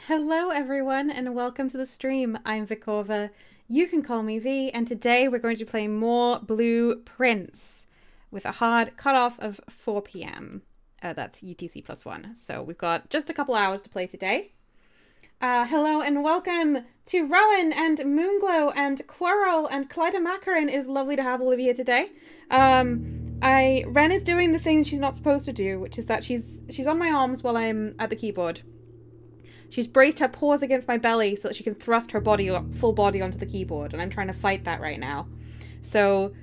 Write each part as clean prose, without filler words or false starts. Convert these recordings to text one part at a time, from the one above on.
Hello everyone and welcome to the stream. I'm Vikova. You can call me V, and today we're going to play more Blueprints with a hard cutoff of 4 p.m. That's UTC +1. So we've got just a couple hours to play today. Hello and welcome to Rowan and Moonglow and Quarrel and Clydamakarin. It is lovely to have all of you here today. Ren is doing the thing she's not supposed to do, which is that she's on my arms while I'm at the keyboard. She's braced her paws against my belly so that she can thrust her body, full body, onto the keyboard, and I'm trying to fight that right now. So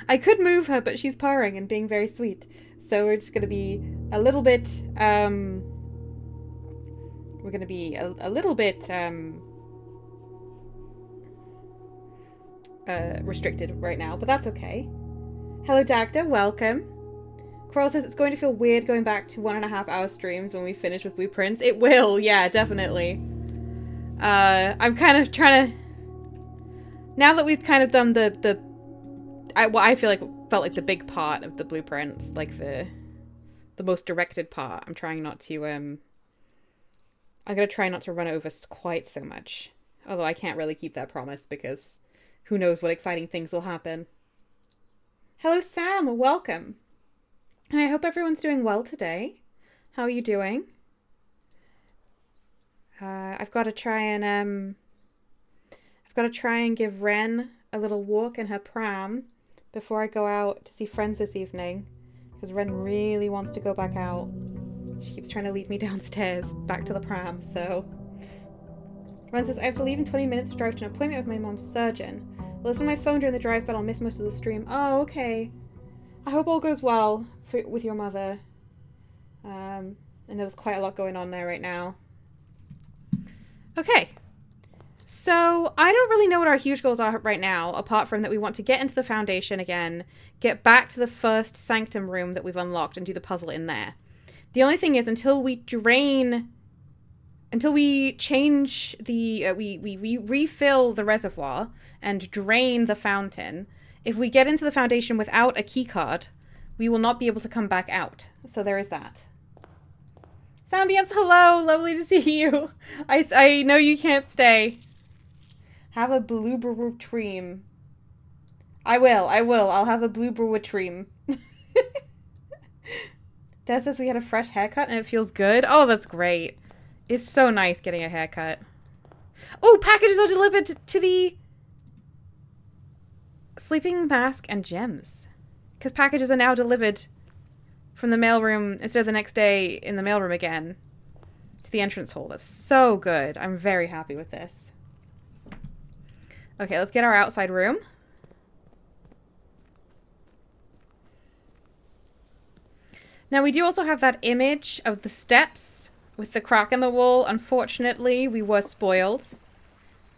I could move her, but she's purring and being very sweet. So we're just gonna be a little bit restricted right now, but that's okay. Hello Dagda, welcome. Coral says it's going to feel weird going back to 1.5 hour streams when we finish with Blueprints. It will, yeah, definitely. I'm kind of trying to... Now that we've kind of done what I feel like felt like the big part of the Blueprints, like the most directed part, I'm trying not to, I'm gonna try not to run over quite so much. Although I can't really keep that promise because who knows what exciting things will happen. Hello Sam, welcome. And I hope everyone's doing well today. How are you doing? I've got to try and give Ren a little walk in her pram before I go out to see friends this evening, because Ren really wants to go back out. She keeps trying to lead me downstairs back to the pram, so... Ren says, I have to leave in 20 minutes to drive to an appointment with my mom's surgeon. Well, listen to my phone during the drive, but I'll miss most of the stream. Oh, okay. I hope all goes well with your mother. I know there's quite a lot going on there right now. Okay. So, I don't really know what our huge goals are right now, apart from that we want to get into the Foundation again, get back to the first Sanctum room that we've unlocked and do the puzzle in there. The only thing is, until we change the, we refill the reservoir and drain the fountain, if we get into the Foundation without a keycard, we will not be able to come back out. So there is that. Sambiance, hello! Lovely to see you. I know you can't stay. Have a blue dream. I will. I'll have a blue dream. Des says we had a fresh haircut and it feels good. Oh, that's great. It's so nice getting a haircut. Oh, packages are delivered to the... Sleeping mask and gems. Because packages are now delivered from the mailroom instead of the next day in the mailroom again to the entrance hall. That's so good. I'm very happy with this. Okay, let's get our outside room. Now we do also have that image of the steps with the crack in the wall. Unfortunately, we were spoiled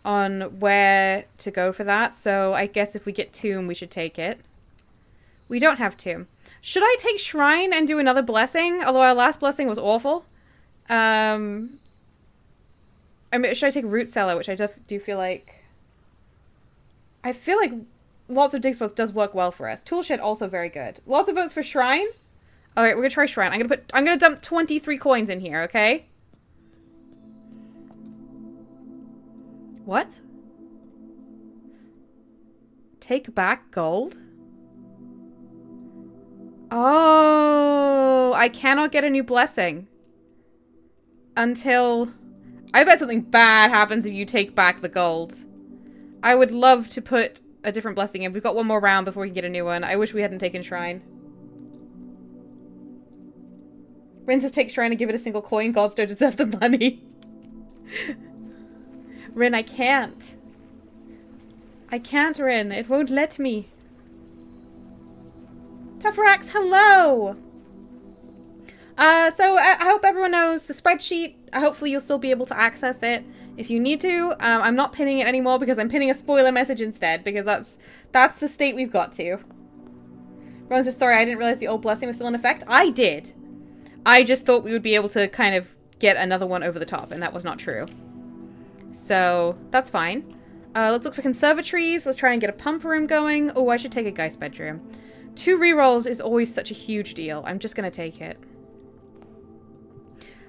on where to go for that, so I guess if we get Tomb, we should take it. We don't have Tomb. Should I take Shrine and do another blessing? Although our last blessing was awful. I mean, should I take Root Cellar, which I do feel like... I feel like lots of dig spots does work well for us. Toolshed also very good. Lots of votes for Shrine. Alright, we're gonna try Shrine. I'm gonna dump 23 coins in here, okay? What? Take back gold? Oh, I cannot get a new blessing until... I bet something bad happens if you take back the gold. I would love to put a different blessing in. We've got one more round before we can get a new one. I wish we hadn't taken Shrine. Rin says take Shrine and give it a single coin. Gods don't deserve the money. Rin, I can't. I can't, Rin. It won't let me. Tufferax, hello! So I hope everyone knows the spreadsheet. Hopefully you'll still be able to access it if you need to. I'm not pinning it anymore because I'm pinning a spoiler message instead, because that's the state we've got to. Ron says, sorry, I didn't realize the old blessing was still in effect. I did. I just thought we would be able to kind of get another one over the top, and that was not true. So, that's fine. Let's look for conservatories. Let's try and get a pump room going. Oh, I should take a guy's bedroom. 2 rerolls is always such a huge deal. I'm just gonna take it.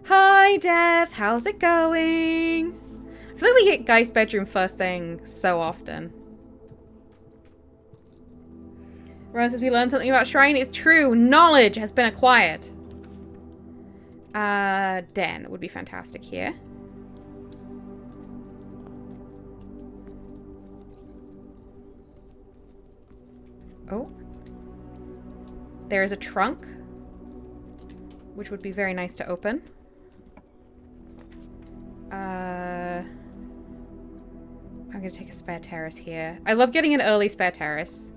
Hi, Death. How's it going? I feel like we get Geist bedroom first thing so often. Ron says we learned something about Shrine. It's true. Knowledge has been acquired. Den would be fantastic here. Oh. There is a trunk, which would be very nice to open. I'm gonna take a spare terrace here. I love getting an early spare terrace.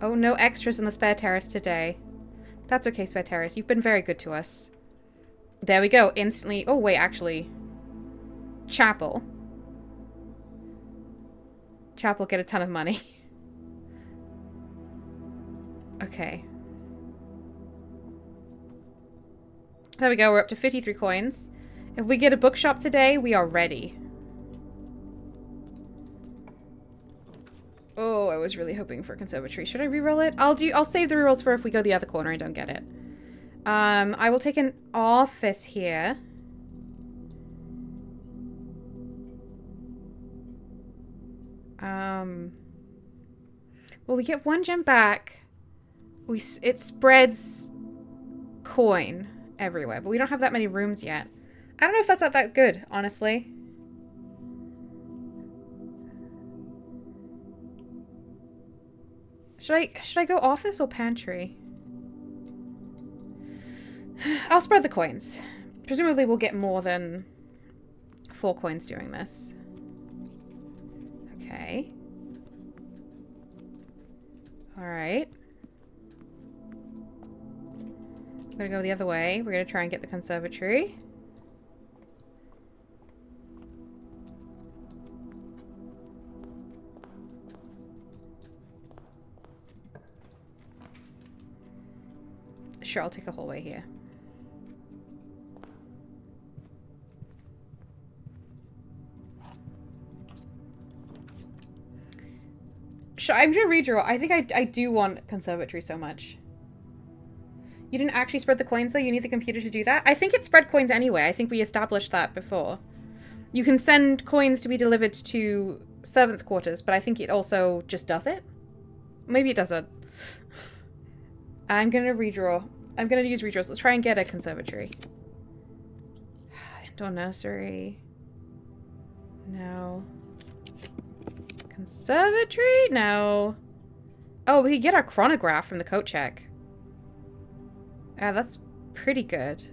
Oh, no extras in the spare terrace today. That's okay, spare terrace. You've been very good to us. There we go. Instantly. Oh, wait, actually. Chapel. Chapel get a ton of money. Okay. There we go. We're up to 53 coins. If we get a bookshop today, we are ready. Oh, I was really hoping for a conservatory. Should I reroll it? I'll save the rerolls for if we go the other corner and don't get it. I will take an office here. Well, we get 1 gem back. It spreads coin everywhere, but we don't have that many rooms yet. I don't know if that's not that good, honestly. Should I go office or pantry? I'll spread the coins. Presumably we'll get more than 4 coins doing this. Okay. Alright. I'm gonna go the other way. We're gonna try and get the conservatory. Sure, I'll take a whole way here. Sure, I'm gonna redraw. I think I do want conservatory so much. You didn't actually spread the coins though? You need the computer to do that? I think it spread coins anyway. I think we established that before. You can send coins to be delivered to servants' quarters, but I think it also just does it. Maybe it doesn't. I'm gonna redraw. I'm gonna use redraws. Let's try and get a conservatory. Indoor nursery. No. Conservatory? No. Oh, we could get our chronograph from the coat check. Yeah, that's pretty good.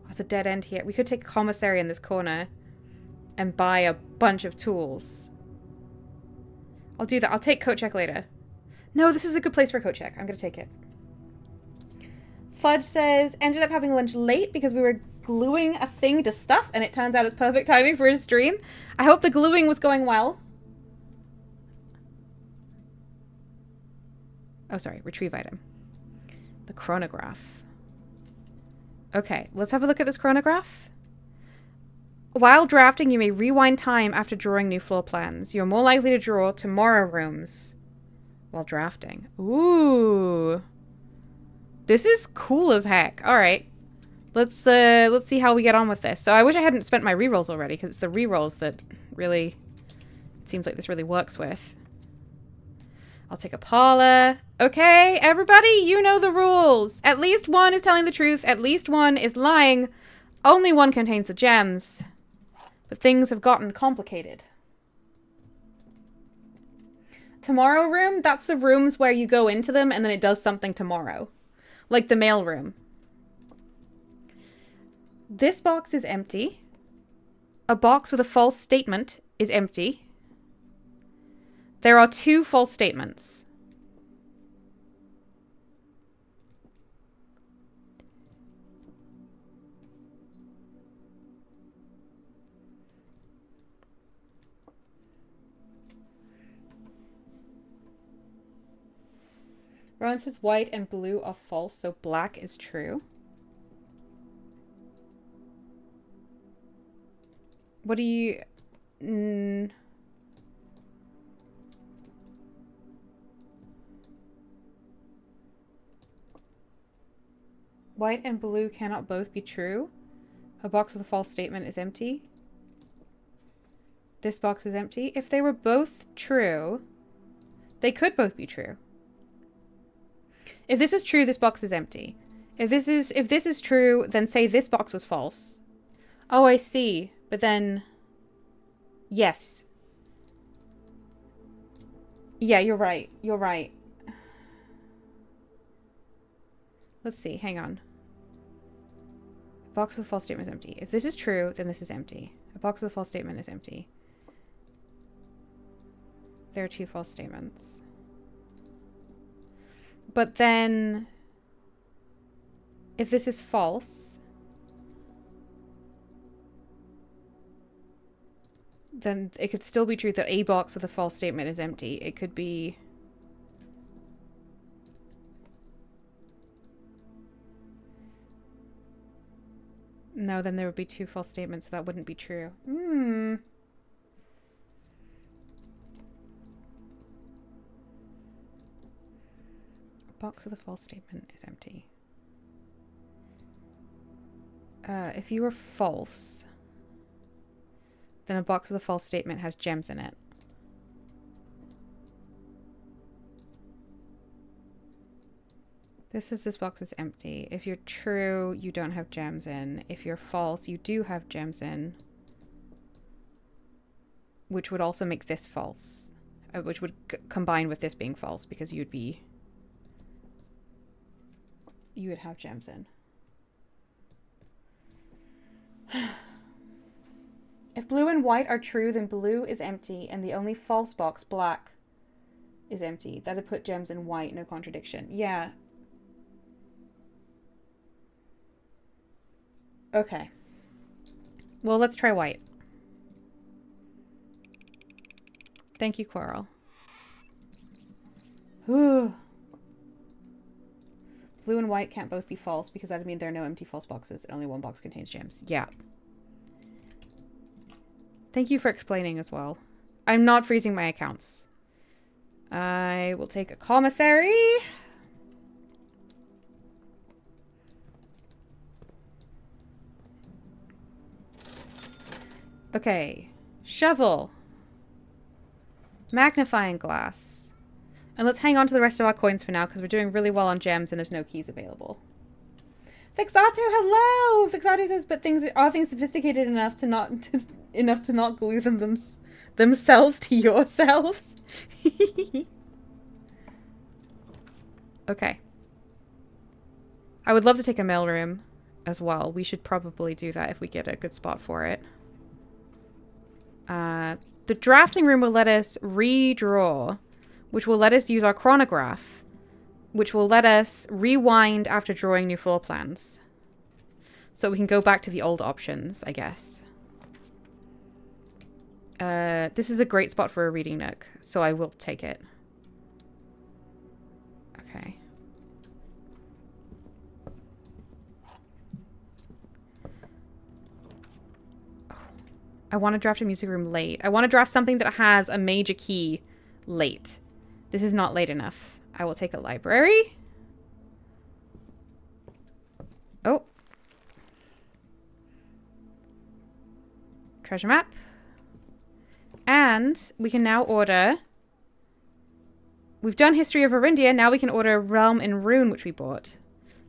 That's a dead end here. We could take a commissary in this corner and buy a bunch of tools. I'll do that. I'll take coat check later. No, this is a good place for a coat check. I'm gonna take it. Fudge says, ended up having lunch late because we were gluing a thing to stuff and it turns out it's perfect timing for his stream. I hope the gluing was going well. Oh, sorry. Retrieve item. The chronograph. Okay, let's have a look at this chronograph. While drafting, you may rewind time after drawing new floor plans. You're more likely to draw tomorrow rooms while drafting. Ooh. This is cool as heck. All right. Let's see how we get on with this. So I wish I hadn't spent my rerolls already because it's the rerolls that really, it seems like this really works with. I'll take a parlor. Okay, everybody, you know the rules. At least one is telling the truth. At least one is lying. Only one contains the gems. But things have gotten complicated. Tomorrow room, that's the rooms where you go into them and then it does something tomorrow. Like the mail room. This box is empty. A box with a false statement is empty. There are 2 false statements. Rowan says white and blue are false, so black is true. What do you... White and blue cannot both be true. A box with a false statement is empty. This box is empty. If they were both true, they could both be true. If this is true, this box is empty. If this is true, then say this box was false. Oh, I see. But then, yes. Yeah, you're right. You're right. Let's see. Hang on. A box with a false statement is empty. If this is true, then this is empty. A box with a false statement is empty. There are two false statements. But then, if this is false, then it could still be true that a box with a false statement is empty. It could be... No, then there would be two false statements, so that wouldn't be true. Box with a false statement is empty. If you were false, then a box with a false statement has gems in it. This box is empty. If you're true, you don't have gems in. If you're false, you do have gems in. Which would also make this false. Which would combine with this being false, because you would have gems in. If blue and white are true, then blue is empty, and the only false box, black, is empty. That'd put gems in white, no contradiction. Yeah. Okay. Well, let's try white. Thank you, Coral. Blue and white can't both be false, because that would mean there are no empty false boxes and only one box contains gems. Yeah. Thank you for explaining as well. I'm not freezing my accounts. I will take a commissary. Okay. Shovel. Magnifying glass. And let's hang on to the rest of our coins for now, because we're doing really well on gems and there's no keys available. Fixato, hello! Fixato says, but are things sophisticated enough to not glue themselves to yourselves? Okay. I would love to take a mailroom as well. We should probably do that if we get a good spot for it. The drafting room will let us redraw, which will let us use our chronograph, which will let us rewind after drawing new floor plans. So we can go back to the old options, I guess. This is a great spot for a reading nook, so I will take it. Okay. Oh, I want to draft a music room late. I want to draft something that has a major key late. This is not late enough. I will take a library. Oh. Treasure map. And we can now order... We've done History of Arindia. Now we can order Realm in Rune, which we bought.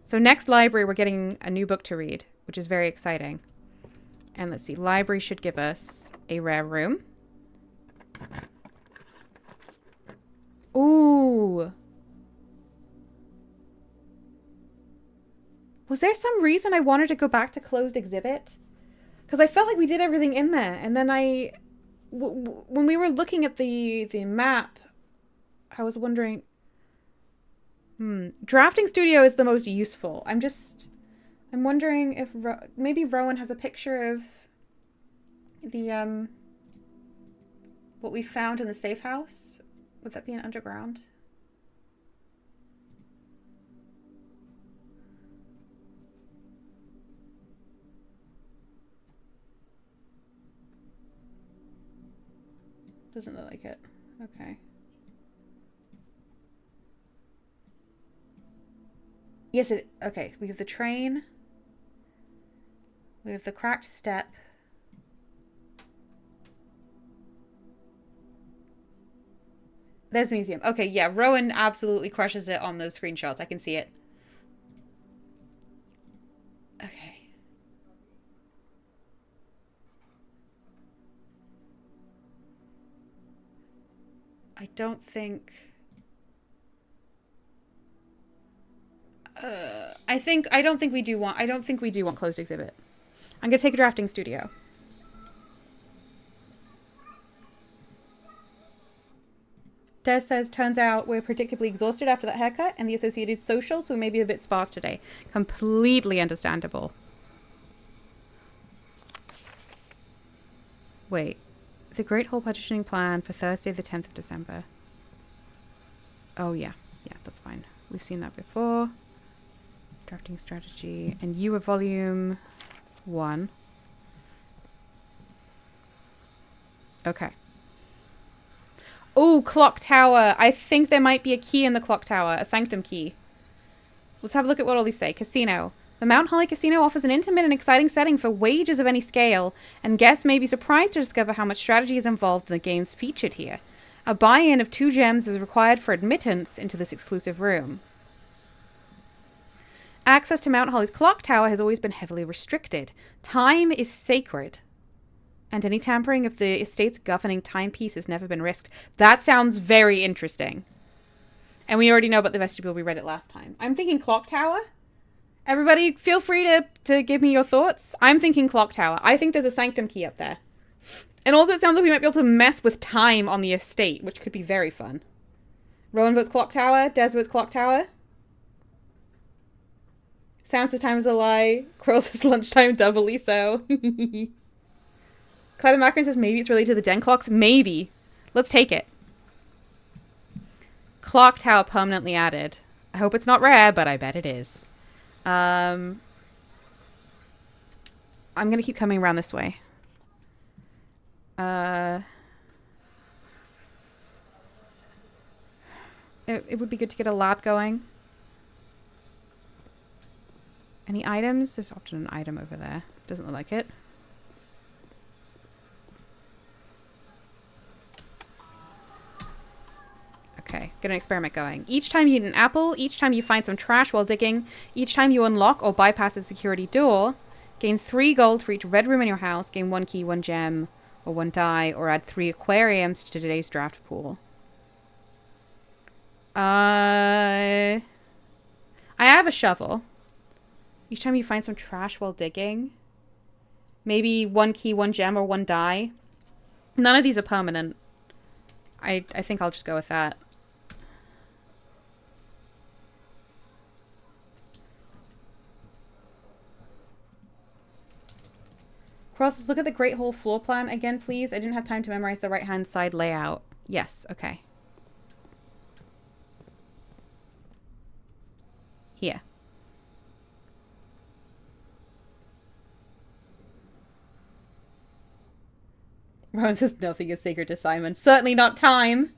So next library, we're getting a new book to read, which is very exciting. And let's see. Library should give us a rare room. Ooh. Was there some reason I wanted to go back to closed exhibit? Because I felt like we did everything in there. And then when we were looking at the map, I was wondering... Drafting studio is the most useful. I'm wondering if... maybe Rowan has a picture of the... what we found in the safe house. Would that be an underground? Doesn't look like it. Okay. Yes, it... Okay, we have the train. We have the cracked step. There's the museum. Okay, yeah, Rowan absolutely crushes it on those screenshots. I can see it. Okay. I don't think... I don't think we do want closed exhibit. I'm gonna take a drafting studio. Des says, turns out we're predictably exhausted after that haircut and the associated social, so we may be a bit sparse today. Completely understandable. Wait. The Great Hall partitioning plan for Thursday the 10th of December. Oh, yeah. Yeah, that's fine. We've seen that before. Drafting strategy. And you were volume 1. Okay. Oh, Clocktower. I think there might be a key in the Clocktower. A sanctum key. Let's have a look at what all these say. Casino. The Mount Holly Casino offers an intimate and exciting setting for wagers of any scale, and guests may be surprised to discover how much strategy is involved in the games featured here. A buy-in of 2 gems is required for admittance into this exclusive room. Access to Mount Holly's clock tower has always been heavily restricted. Time is sacred, and any tampering of the estate's governing timepiece has never been risked. That sounds very interesting. And we already know about the vestibule. We read it last time. I'm thinking clock tower. Everybody, feel free to give me your thoughts. I'm thinking clock tower. I think there's a sanctum key up there. And also it sounds like we might be able to mess with time on the estate, which could be very fun. Rowan votes clock tower. Des votes clock tower. Sam says time is a lie. Quirrell says lunchtime doubly so. Clyde Macron says maybe it's related to the den clocks. Maybe. Let's take it. Clock tower permanently added. I hope it's not rare, but I bet it is. I'm going to keep coming around this way. It would be good to get a lab going. Any items? There's often an item over there. Doesn't look like it. Okay, get an experiment going. Each time you eat an apple, each time you find some trash while digging, each time you unlock or bypass a security door, gain 3 gold for each red room in your house, gain 1 key, 1 gem, or 1 die, or add 3 aquariums to today's draft pool. I have a shovel. Each time you find some trash while digging, maybe 1 key, 1 gem, or 1 die. None of these are permanent. I think I'll just go with that. Cross, look at the Great Hall floor plan again, please. I didn't have time to memorize the right-hand side layout. Yes, okay. Here. Rowan says nothing is sacred to Simon. Certainly not time.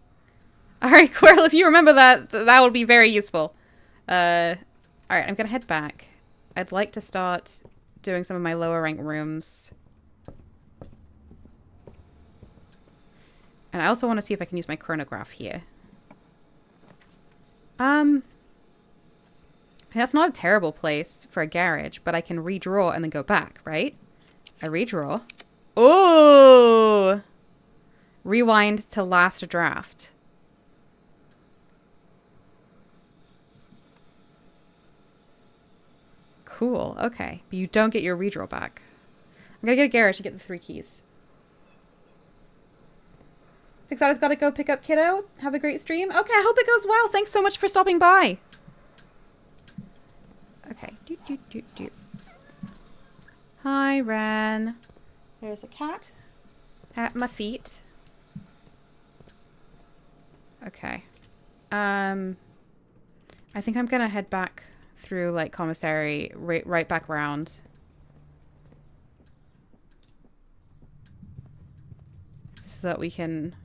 Alright, Quirrell, if you remember that, that would be very useful. Alright, I'm gonna head back. I'd like to start doing some of my lower rank rooms. And I also want to see if I can use my chronograph here. That's not a terrible place for a garage, but I can redraw and then go back, right? I redraw. Oh! Rewind to last draft. Cool, okay. But you don't get your redraw back. I'm gonna get a garage to get the 3 keys. Fixata's gotta go pick up kiddo. Have a great stream. Okay, I hope it goes well. Thanks so much for stopping by. Okay. Hi, Ran. There's a cat at my feet. Okay. I think I'm gonna head back through, like, commissary, right back around. So that we can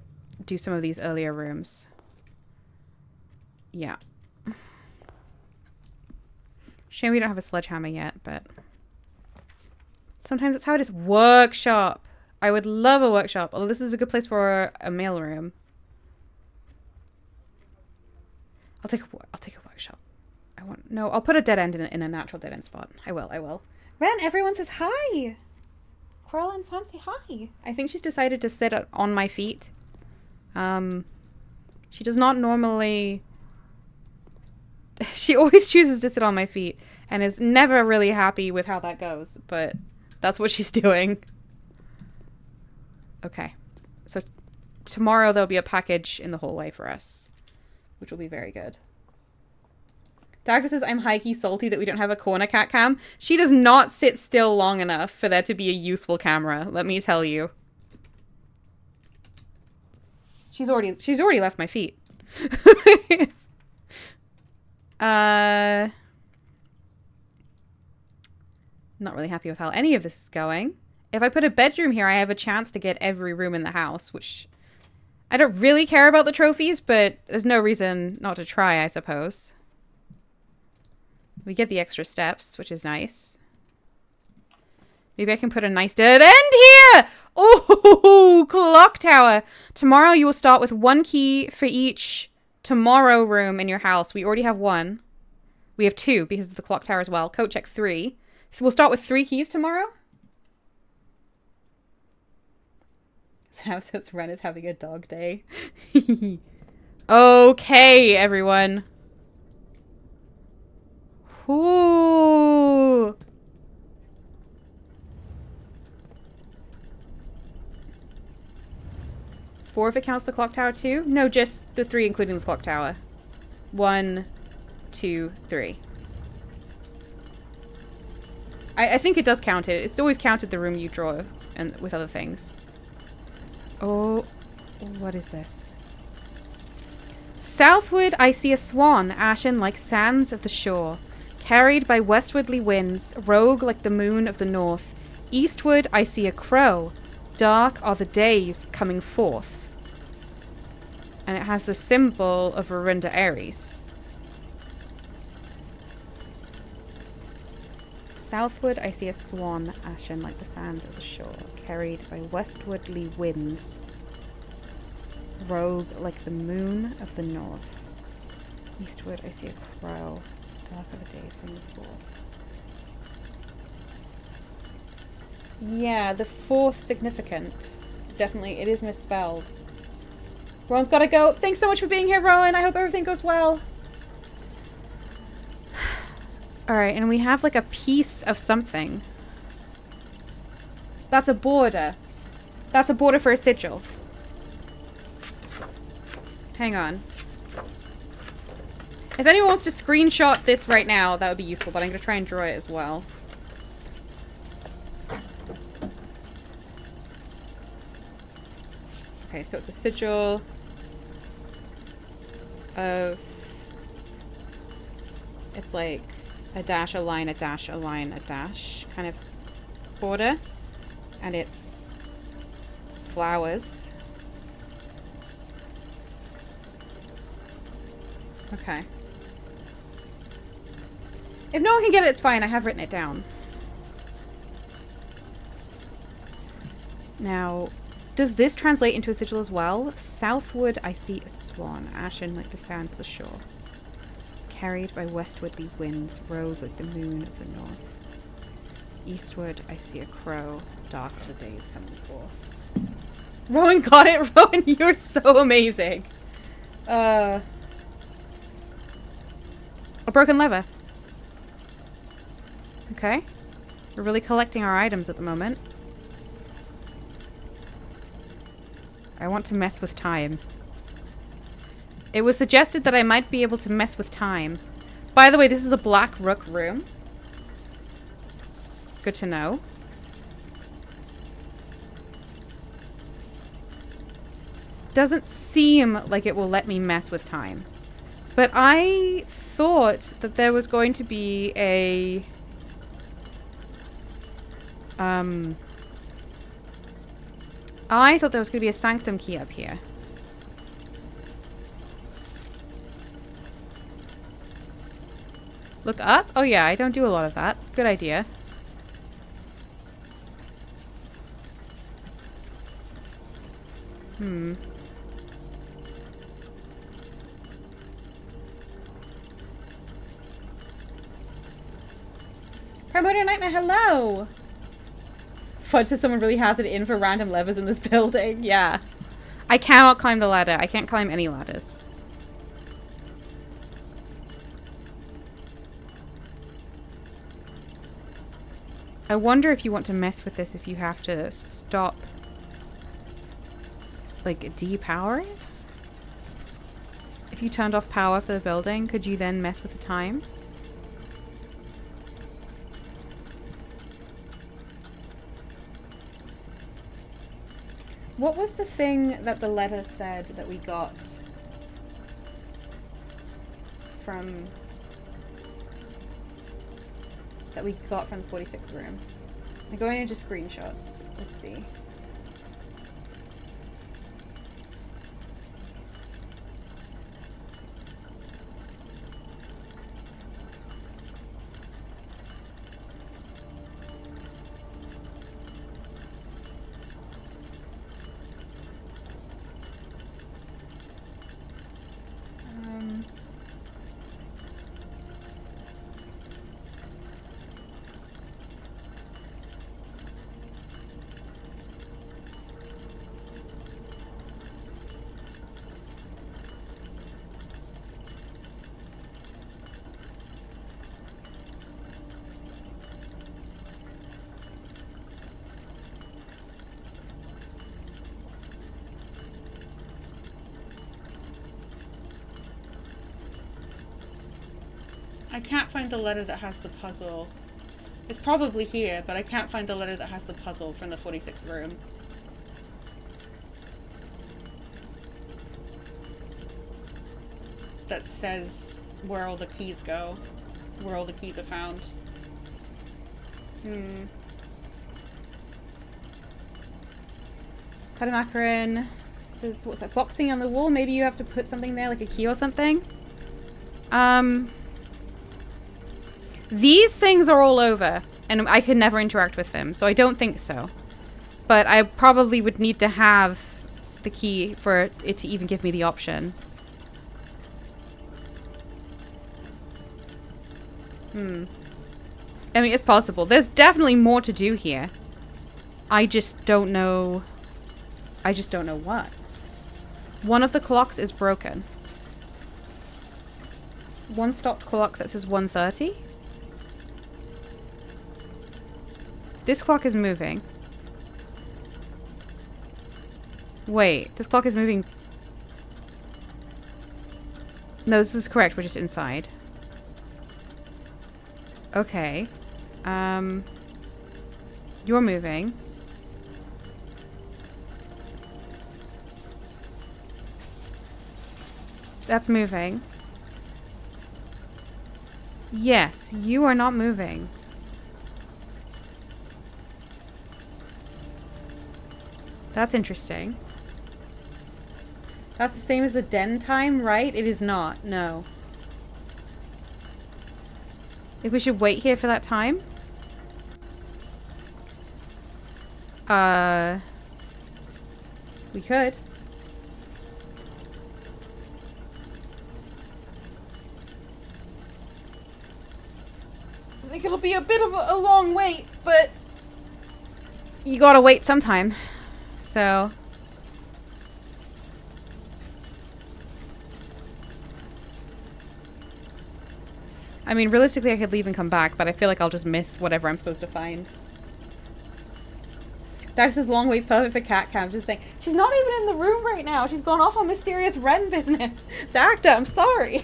do some of these earlier rooms. Yeah. Shame we don't have a sledgehammer yet, but sometimes it's how it is. Workshop. I would love a workshop, although this is a good place for a mailroom. I'll take a workshop. I'll put a dead end in a natural dead end spot. I will. Ren, everyone says hi. Coral and Sam say hi. I think she's decided to sit on my feet. She does not normally... She always chooses to sit on my feet and is never really happy with how that goes, but that's what she's doing. Okay. So tomorrow there'll be a package in the hallway for us, which will be very good. Dagda says, I'm high-key salty that we don't have a corner cat cam. She does not sit still long enough for there to be a useful camera, let me tell you. She's already left my feet. Not really happy with how any of this is going. If I put a bedroom here, I have a chance to get every room in the house, which I don't really care about the trophies, but there's no reason not to try, I suppose. We get the extra steps, which is nice. Maybe I can put a nice dead end here! Oh, Clocktower! Tomorrow you will start with 1 key for each tomorrow room in your house. We already have 1. We have 2 because of the Clocktower as well. Code check 3. So we'll start with 3 keys tomorrow? Sam says Ren is having a dog day. Okay, everyone. Ooh. Four if it counts the clock tower too? No, just the 3 including the clock tower. 1, 2, 3. I think it does count it. It's always counted the room you draw and with other things. Oh, what is this? Southward I see a swan, ashen like sands of the shore. Carried by westwardly winds, rogue like the moon of the north. Eastward I see a crow. Dark are the days coming forth. And it has the symbol of Arunda Aries. Southward I see a swan, ashen like the sands of the shore. Carried by westwardly winds. Rogue like the moon of the north. Eastward I see a crow. Dark are the days coming forth. Yeah, the 4th significant. Definitely, it is misspelled. Rowan's gotta go. Thanks so much for being here, Rowan. I hope everything goes well. Alright, and we have like a piece of something. That's a border. That's a border for a sigil. Hang on. If anyone wants to screenshot this right now, that would be useful, but I'm going to try and draw it as well. Okay, so it's a sigil of... It's like a dash, a line, a dash, a line, a dash kind of border. And it's flowers. Okay. If no one can get it, it's fine. I have written it down. Now, does this translate into a sigil as well? Southward, I see a swan, ashen like the sands of the shore. Carried by westwardly winds, rogue like the moon of the north. Eastward, I see a crow, dark are the days coming forth. Rowan got it! Rowan, you're so amazing! A broken lever. Okay. We're really collecting our items at the moment. I want to mess with time. It was suggested that I might be able to mess with time. By the way, this is a black rook room. Good to know. Doesn't seem like it will let me mess with time. But I thought that there was going to be a... I thought there was going to be a sanctum key up here. Look up? Oh yeah, I don't do a lot of that. Good idea. Primordial Nightmare, hello! Fudge says someone really has it in for random levers in this building. Yeah. I cannot climb the ladder. I can't climb any ladders. I wonder if you want to mess with this if you have to stop, like, depower it? If you turned off power for the building, could you then mess with the time? What was the thing that the letter said that we got from... that we got from the 46th room? I'm going into screenshots. Let's see. I can't find the letter that has the puzzle. It's probably here, but I can't find the letter that has the puzzle from the 46th room. That says where all the keys go. Where all the keys are found. Kadamacarin says, what's that? Boxing on the wall? Maybe you have to put something there, like a key or something? These things are all over, and I could never interact with them, so I don't think so. But I probably would need to have the key for it to even give me the option. I mean, it's possible. There's definitely more to do here. I just don't know... I just don't know what. One of the clocks is broken. One stopped clock that says 1:30. This clock is moving. Wait, this clock is moving. No, this is correct. We're just inside. Okay. You're moving. That's moving. Yes, you are not moving. That's interesting. That's the same as the den time, right? It is not. No. If we should wait here for that time? We could. I think it'll be a bit of a long wait, but you gotta wait sometime. So I mean, realistically I could leave and come back, but I feel like I'll just miss whatever I'm supposed to find. That says long wait's perfect for cat cams. Just saying, she's not even in the room right now. She's gone off on mysterious Ren business. Doctor, I'm sorry.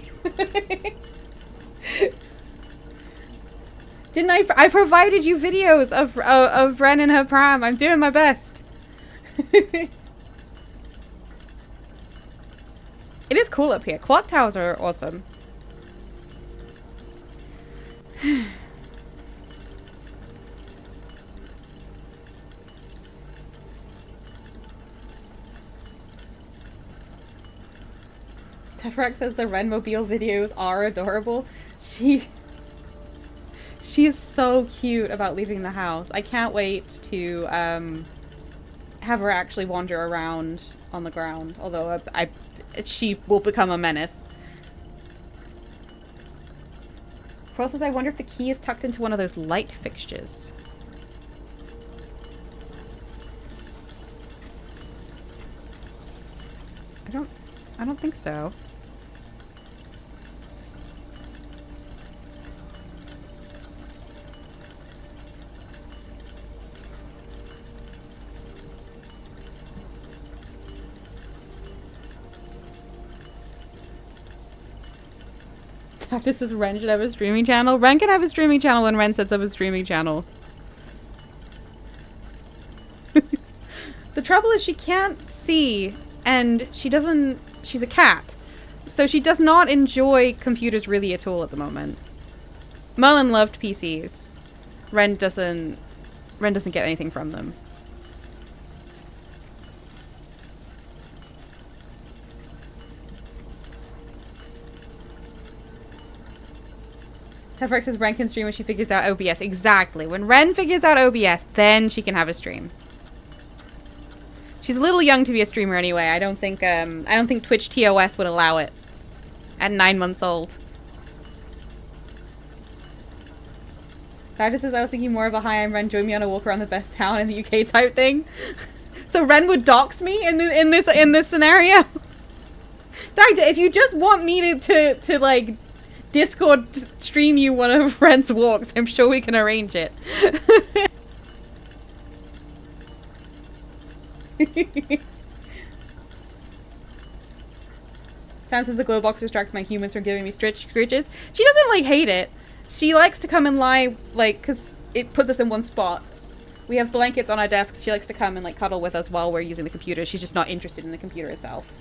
Didn't I provided you videos of Ren and her pram. I'm doing my best. It is cool up here. Clock towers are awesome. Tefrak says the Renmobile videos are adorable. She is so cute about leaving the house. I can't wait to have her actually wander around on the ground. Although she will become a menace. Coral says, I wonder if the key is tucked into one of those light fixtures. I don't think so. This is Ren should have a streaming channel. Ren can have a streaming channel when Ren sets up a streaming channel. The trouble is she can't see, and she's a cat. So she does not enjoy computers really at all at the moment. Mullen loved PCs. Ren doesn't get anything from them. Tefrex says Ren can stream when she figures out OBS. Exactly. When Ren figures out OBS, then she can have a stream. She's a little young to be a streamer anyway. I don't think Twitch TOS would allow it. At 9 months old. Dagda says I was thinking more of a hi, I'm Ren, join me on a walk around the best town in the UK type thing. So Ren would dox me in this scenario. Dagda, if you just want me to like Discord stream you one of Ren's walks, I'm sure we can arrange it. Sam says the glow box distracts my humans from giving me scritches. She doesn't like hate it. She likes to come and lie, like, because it puts us in one spot. We have blankets on our desks. She likes to come and like cuddle with us while we're using the computer. She's just not interested in the computer itself.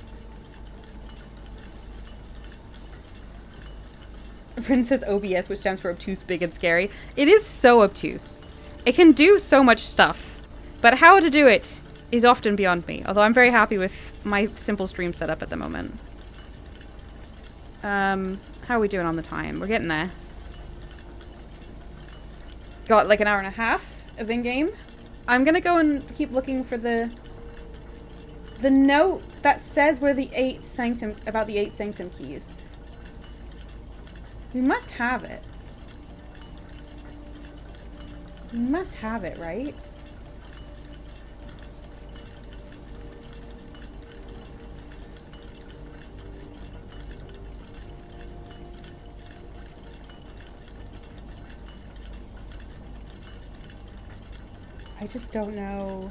Rin says OBS, which stands for obtuse, big, and scary. It is so obtuse. It can do so much stuff, but how to do it is often beyond me. Although I'm very happy with my simple stream setup at the moment. How are we doing on the time? We're getting there. Got like an hour and a half of in-game. I'm gonna go and keep looking for the note that says where the 8 sanctum keys. We must have it. We must have it, right? I just don't know.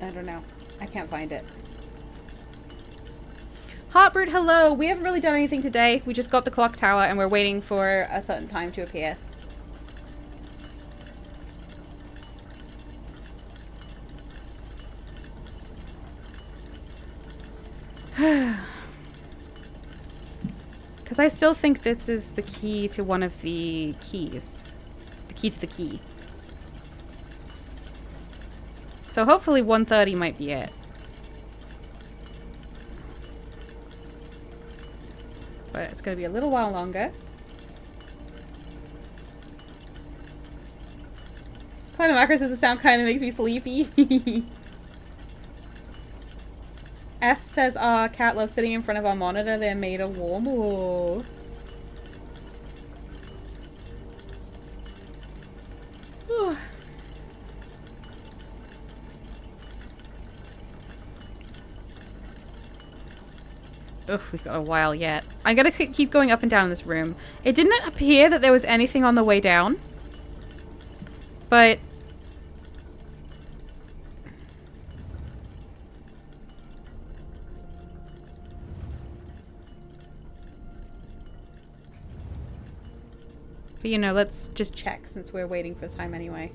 I don't know. I can't find it. Heartbrood, hello! We haven't really done anything today. We just got the clock tower and we're waiting for a certain time to appear. Because I still think this is the key to one of the keys. The key to the key. So hopefully 1:30 might be it. But it's going to be a little while longer. Planet Macro says the sound kind of makes me sleepy. S says, cat loves sitting in front of our monitor. They're made of warm. Ooh. Ugh, we've got a while yet. I'm gonna keep going up and down in this room. It didn't appear that there was anything on the way down. But... But you know, let's just check since we're waiting for time anyway.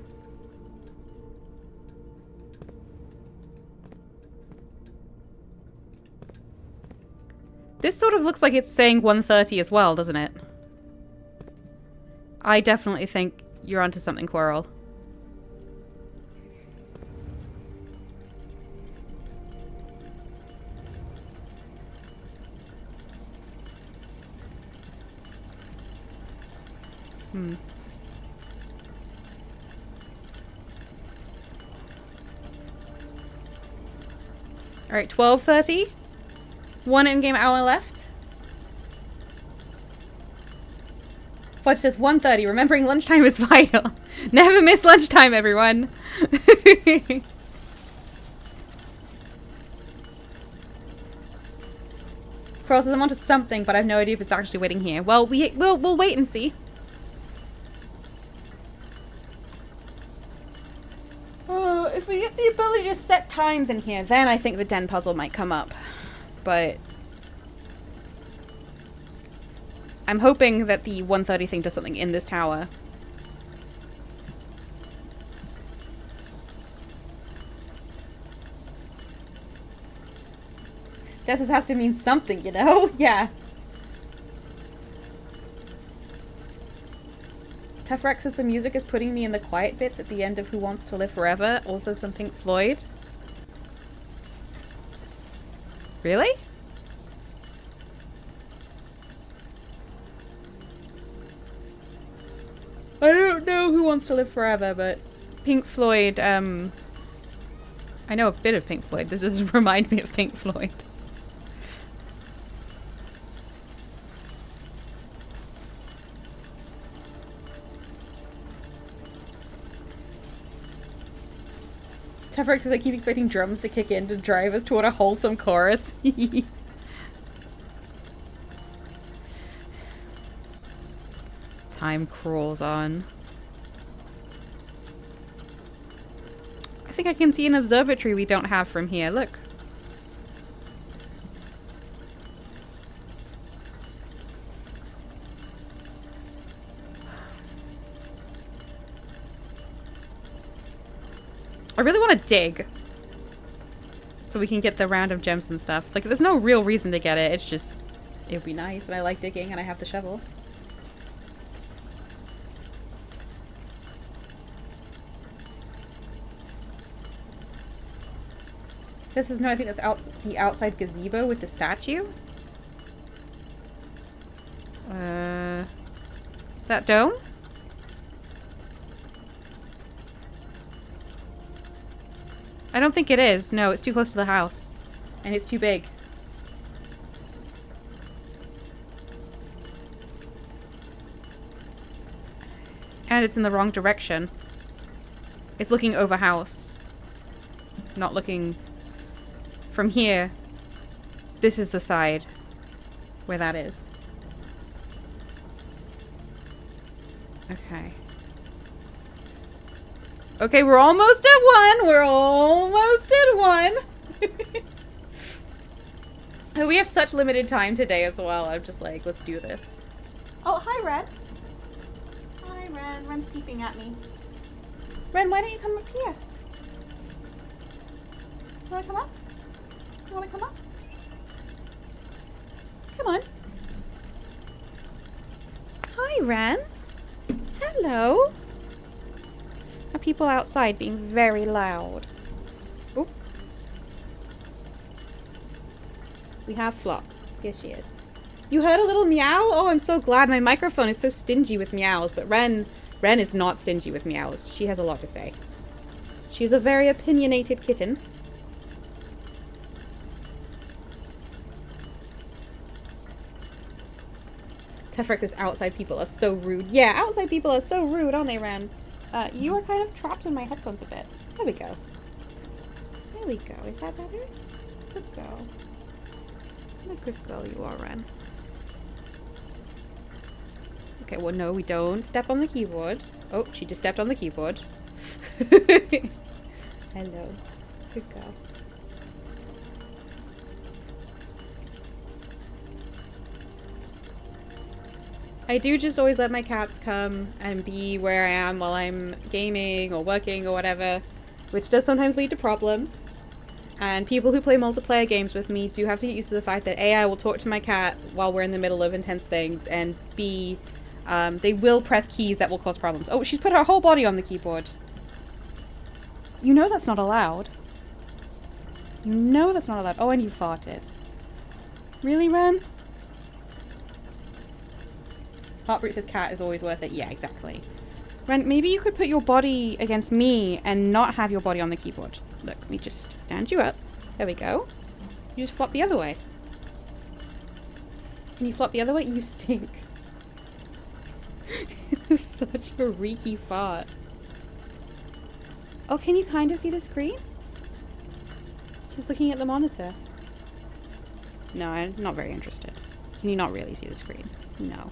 This sort of looks like it's saying 1:30 as well, doesn't it? I definitely think you're onto something, Quirrell. Alright, 12:30. 1 in-game hour left. Fudge says 1:30. Remembering lunchtime is vital. Never miss lunchtime, everyone. Quirrell says I'm onto something, but I have no idea if it's actually waiting here. Well, we'll wait and see. If we get the ability to set times in here, then I think the den puzzle might come up. But I'm hoping that the 1:30 thing does something in this tower. Justice has to mean something, you know? Yeah. Tefrex says the music is putting me in the quiet bits at the end of Who Wants to Live Forever. Also some Pink Floyd. Really? I don't know Who Wants to Live Forever, but Pink Floyd, I know a bit of Pink Floyd. This doesn't remind me of Pink Floyd. Tefrex says I keep expecting drums to kick in to drive us toward a wholesome chorus. Time crawls on. I think I can see an observatory we don't have from here. Look. I really want to dig so we can get the random gems and stuff. Like, there's no real reason to get it. It's just, it would be nice, and I like digging, and I have the shovel. This is no, I think that's the outside gazebo with the statue. That dome? I don't think it is. No, it's too close to the house. And it's too big. And it's in the wrong direction. It's looking over house. Not looking from here. This is the side where that is. Okay. Okay, we're almost at 1. We're almost at 1. Oh, we have such limited time today as well. I'm just like, let's do this. Oh, hi, Ren. Hi, Ren. Ren's peeping at me. Ren, why don't you come up here? You wanna come up? You wanna come up? Come on. Hi, Ren. Hello. Are people outside being very loud? Oop. We have Flop. Here she is. You heard a little meow? Oh, I'm so glad. My microphone is so stingy with meows, but Ren is not stingy with meows. She has a lot to say. She's a very opinionated kitten. Tefrex's outside people are so rude. Yeah, outside people are so rude, aren't they, Ren? You are kind of trapped in my headphones a bit. There we go. There we go. Is that better? Good girl. What a good girl you are, Ren. Okay, well, no, we don't step on the keyboard. Oh, she just stepped on the keyboard. Hello. Good girl. I do just always let my cats come and be where I am while I'm gaming or working or whatever, which does sometimes lead to problems. And people who play multiplayer games with me do have to get used to the fact that A, I will talk to my cat while we're in the middle of intense things, and B, they will press keys that will cause problems. Oh, she's put her whole body on the keyboard. You know that's not allowed. You know that's not allowed. Oh, and you farted. Really, Ren? Heartbreacher's cat is always worth it. Yeah, exactly. Ren, maybe you could put your body against me and not have your body on the keyboard. Look, let me just stand you up. There we go. You just flop the other way. Can you flop the other way? You stink. It's such a reeky fart. Oh, can you kind of see the screen? She's looking at the monitor. No, I'm not very interested. Can you not really see the screen? No.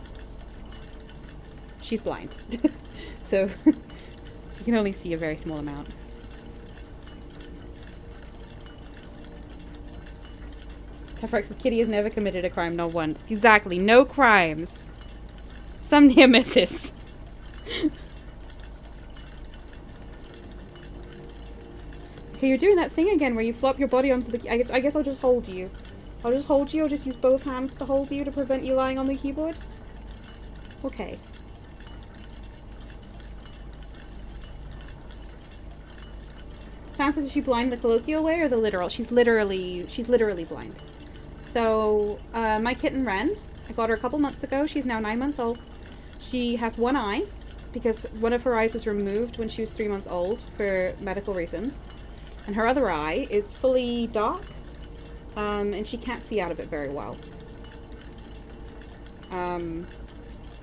She's blind. So, she can only see a very small amount. Tefrex's kitty has never committed a crime, not once. Exactly, no crimes. Some near misses. Okay, you're doing that thing again where you flop your body onto the... I guess I'll just hold you. I'll just hold you. I'll just use both hands to hold you to prevent you lying on the keyboard. Okay. Sam says, is she blind the colloquial way or the literal? She's literally blind. So, my kitten Ren, I got her a couple months ago. She's now 9 months old. She has one eye because one of her eyes was removed when she was 3 months old for medical reasons. And her other eye is fully dark, and she can't see out of it very well.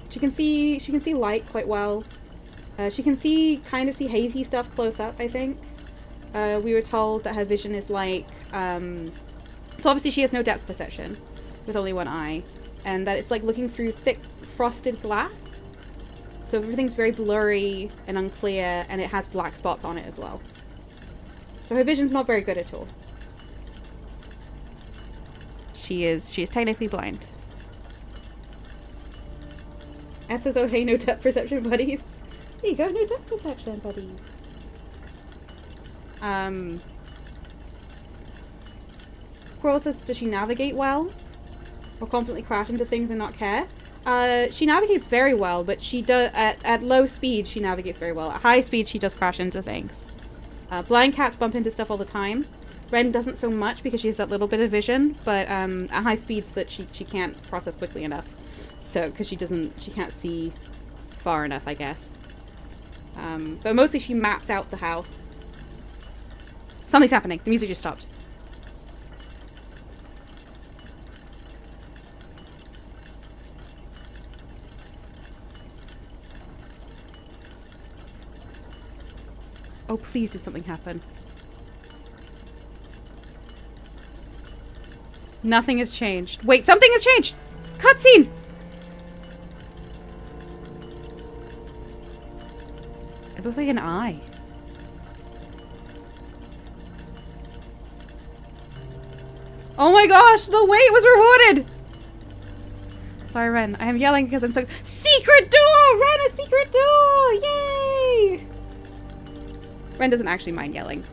She can see light quite well. She can kind of see hazy stuff close up, I think. We were told that her vision is like, so obviously she has no depth perception with only one eye, and that it's like looking through thick frosted glass. So everything's very blurry and unclear, and it has black spots on it as well. So her vision's not very good at all. She is technically blind. S says, oh hey, no depth perception buddies. There you go, no depth perception buddies. Coral says, does she navigate well? Or confidently crash into things and not care? She navigates very well, but she does at low speed she navigates very well. At high speed she does crash into things. Blind cats bump into stuff all the time. Ren doesn't so much because she has that little bit of vision, but at high speeds that she can't process quickly enough. So, because she can't see far enough, I guess. But mostly she maps out the house. Something's happening. The music just stopped. Oh, please did something happen. Nothing has changed. Wait, something has changed! Cutscene! It looks like an eye. Oh my gosh, the wait was rewarded! Sorry, Ren. I am yelling because I'm so... Secret door! Ren, a secret door! Yay! Ren doesn't actually mind yelling.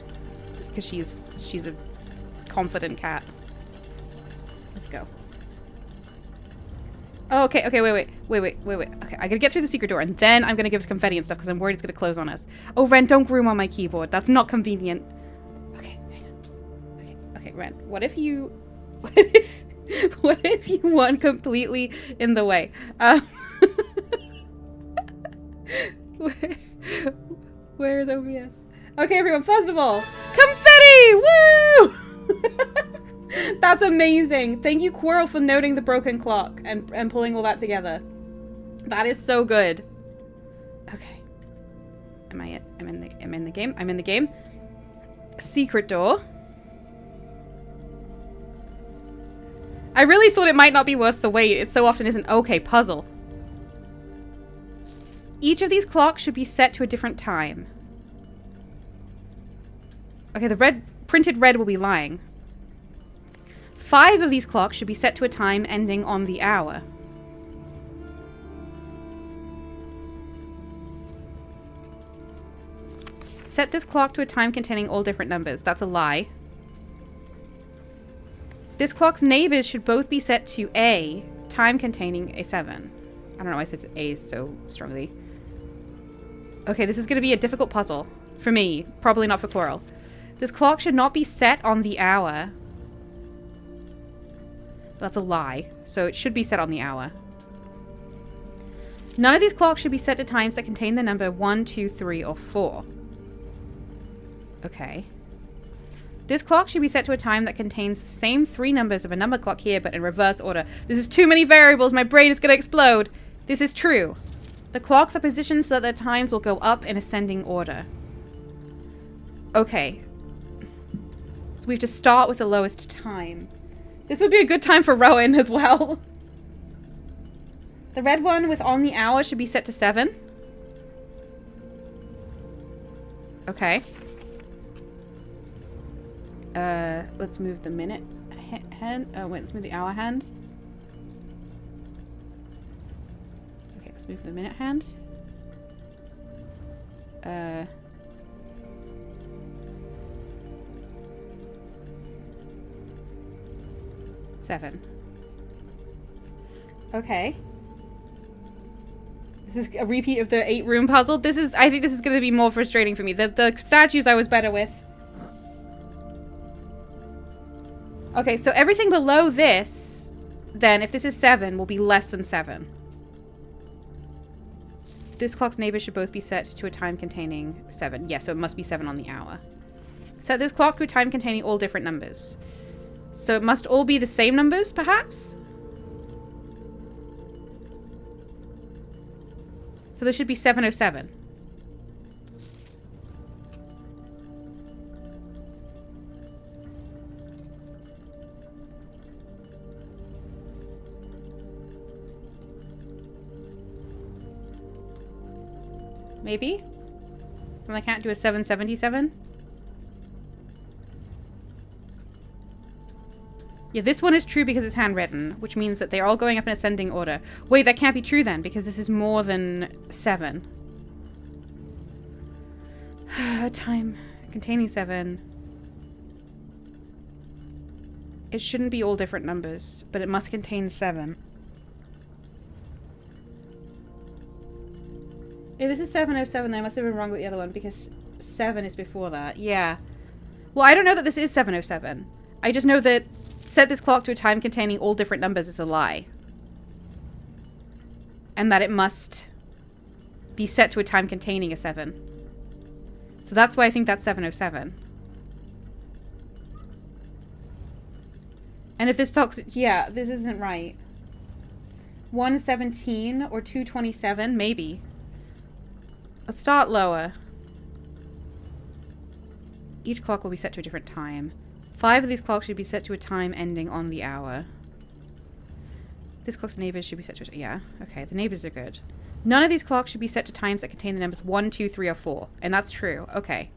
Because she's a confident cat. Let's go. Oh, okay, wait. Okay, I gotta get through the secret door, and then I'm gonna give us confetti and stuff, because I'm worried it's gonna close on us. Oh, Ren, don't groom on my keyboard. That's not convenient. Okay, hang on. Okay, Ren, what if you weren't completely in the way? Where is OBS? Okay, everyone, first of all, confetti! Woo! That's amazing. Thank you, Quirrell, for noting the broken clock and pulling all that together. That is so good. Okay. I'm in the game. I'm in the game. Secret door. I really thought it might not be worth the wait. It so often isn't. Okay, puzzle. Each of these clocks should be set to a different time. Okay, the printed red will be lying. 5 of these clocks should be set to a time ending on the hour. Set this clock to a time containing all different numbers. That's a lie. This clock's neighbors should both be set to A, time containing a 7. I don't know why I said A so strongly. Okay, this is going to be a difficult puzzle. For me. Probably not for Coral. This clock should not be set on the hour. That's a lie. So it should be set on the hour. None of these clocks should be set to times that contain the number 1, 2, 3, or 4. Okay. This clock should be set to a time that contains the same 3 numbers of a number clock here, but in reverse order. This is too many variables. My brain is going to explode. This is true. The clocks are positioned so that their times will go up in ascending order. Okay. So we have to start with the lowest time. This would be a good time for Rowan as well. The red one with on the hour should be set to 7. Okay. Let's move the minute hand. Oh, wait, let's move the hour hand. Okay, let's move the minute hand. 7. Okay. This is a repeat of the 8-room puzzle. I think this is going to be more frustrating for me. The statues I was better with. Okay, so everything below this, then, if this is 7, will be less than 7. This clock's neighbors should both be set to a time containing 7. Yeah, so it must be 7 on the hour. Set this clock to a time containing all different numbers. So it must all be the same numbers, perhaps? So there should be 707. Maybe? And I can't do a 777? Yeah, this one is true because it's handwritten, which means that they're all going up in ascending order. Wait, that can't be true then, because this is more than 7. Time containing 7. It shouldn't be all different numbers, but it must contain 7. If this is 707, then I must have been wrong with the other one, because 7 is before that. Yeah. Well, I don't know that this is 707. I just know that set this clock to a time containing all different numbers is a lie. And that it must be set to a time containing a 7. So that's why I think that's 707. And if this talks... Yeah, this isn't right. 117 or 227, maybe. Let's start lower. Each clock will be set to a different time. 5 of these clocks should be set to a time ending on the hour. This clock's neighbors should be set to... Yeah, okay, the neighbors are good. None of these clocks should be set to times that contain the numbers 1, 2, 3, or 4. And that's true. Okay.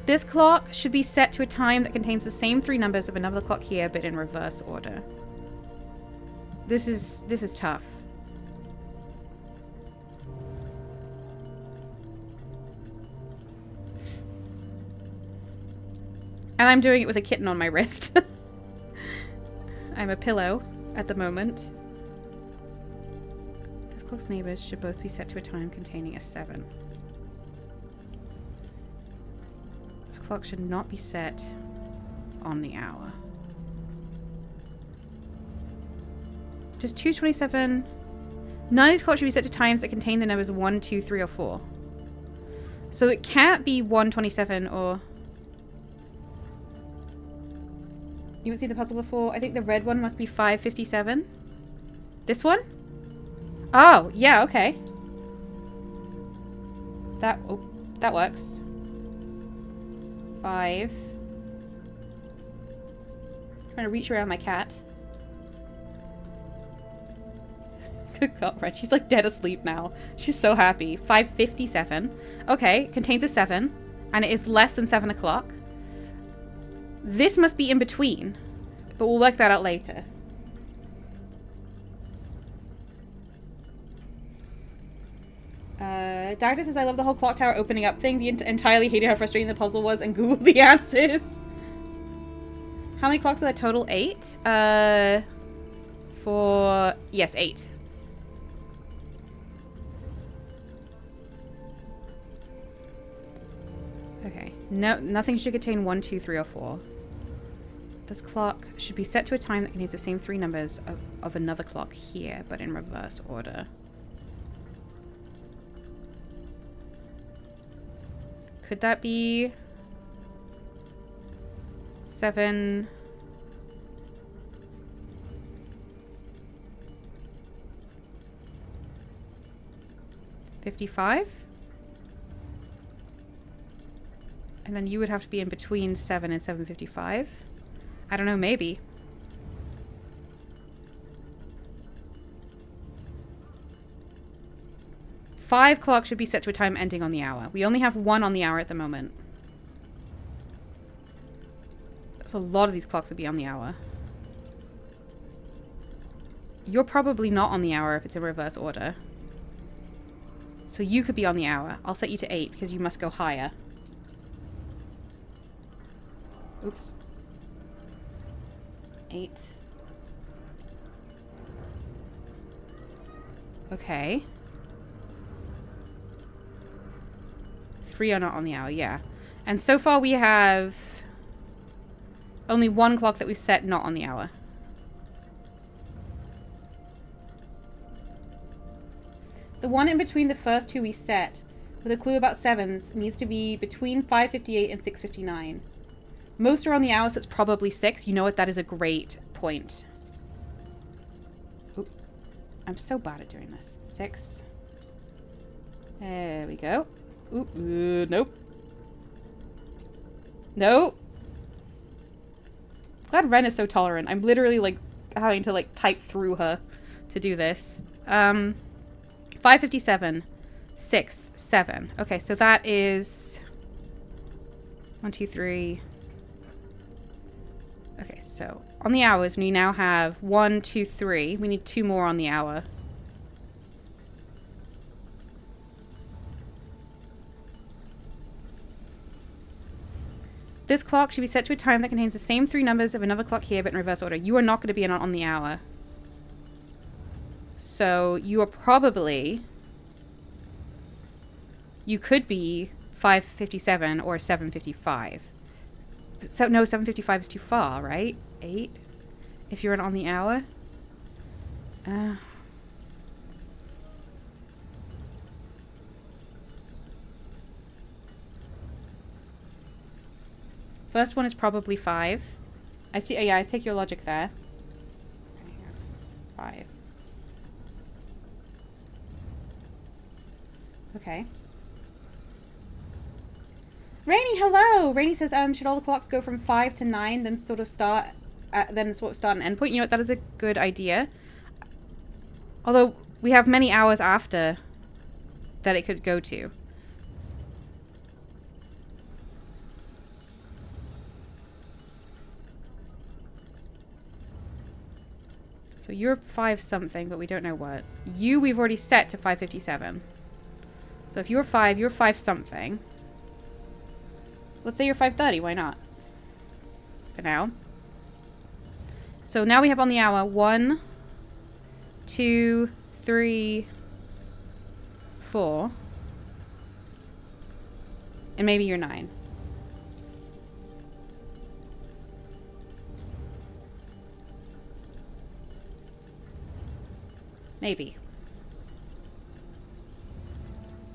This clock should be set to a time that contains the same 3 numbers of another clock here, but in reverse order. This is tough. And I'm doing it with a kitten on my wrist. I'm a pillow at the moment. This clock's neighbors should both be set to a time containing a 7. This clock should not be set on the hour. Just 227. None of these clocks should be set to times that contain the numbers 1, 2, 3, or 4. So it can't be 127 or... You haven't seen the puzzle before? I think the red one must be 557. This one? Oh, yeah, okay. That works. 5. Trying to reach around my cat. Good God, right? She's like dead asleep now. She's so happy. 557. Okay, contains a 7. And it is less than 7 o'clock. This must be in between, but we'll work that out later. Dagda says, I love the whole clock tower opening up thing. Entirely hated how frustrating the puzzle was and Googled the answers. How many clocks are there total? 8? Yes, 8. Okay. No, nothing should contain 1, 2, 3, or 4. This clock should be set to a time that contains the same 3 numbers of another clock here, but in reverse order. Could that be 7? 55? And then you would have to be in between 7 and 7:55. I don't know, maybe. Five clocks should be set to a time ending on the hour. We only have 1 on the hour at the moment. So a lot of these clocks would be on the hour. You're probably not on the hour if it's in reverse order. So you could be on the hour. I'll set you to 8 because you must go higher. Oops. 8. Okay. 3 are not on the hour, yeah. And so far we have only 1 clock that we've set not on the hour. The one in between the first 2 we set, with a clue about 7s, needs to be between 5:58 and 6:59. Most are on the hour, so it's probably 6. You know what? That is a great point. Oop. I'm so bad at doing this. 6. There we go. Oop. Nope. Nope. Glad Ren is so tolerant. I'm literally, like, having to, like, type through her to do this. 5:57. 6. 7. Okay, so that is 1, 2, 3. Okay, so on the hours, we now have 1, 2, 3. We need 2 more on the hour. This clock should be set to a time that contains the same 3 numbers of another clock here, but in reverse order. You are not going to be on the hour. So you are probably... You could be 5:57 or 7:55. So, no, 7:55 is too far, right? 8? If you're on the hour? First one is probably 5. I see. Yeah, I take your logic there. 5. Okay. Rainy, hello! Rainy says, should all the clocks go from 5 to 9, then sort of start an end point? You know what, that is a good idea. Although, we have many hours after that it could go to. So you're 5 something, but we don't know what. You, we've already set to 5:57. So if you're 5 something. Let's say you're 5:30, why not? For now. So now we have on the hour 1, 2, 3, 4. And maybe you're 9. Maybe.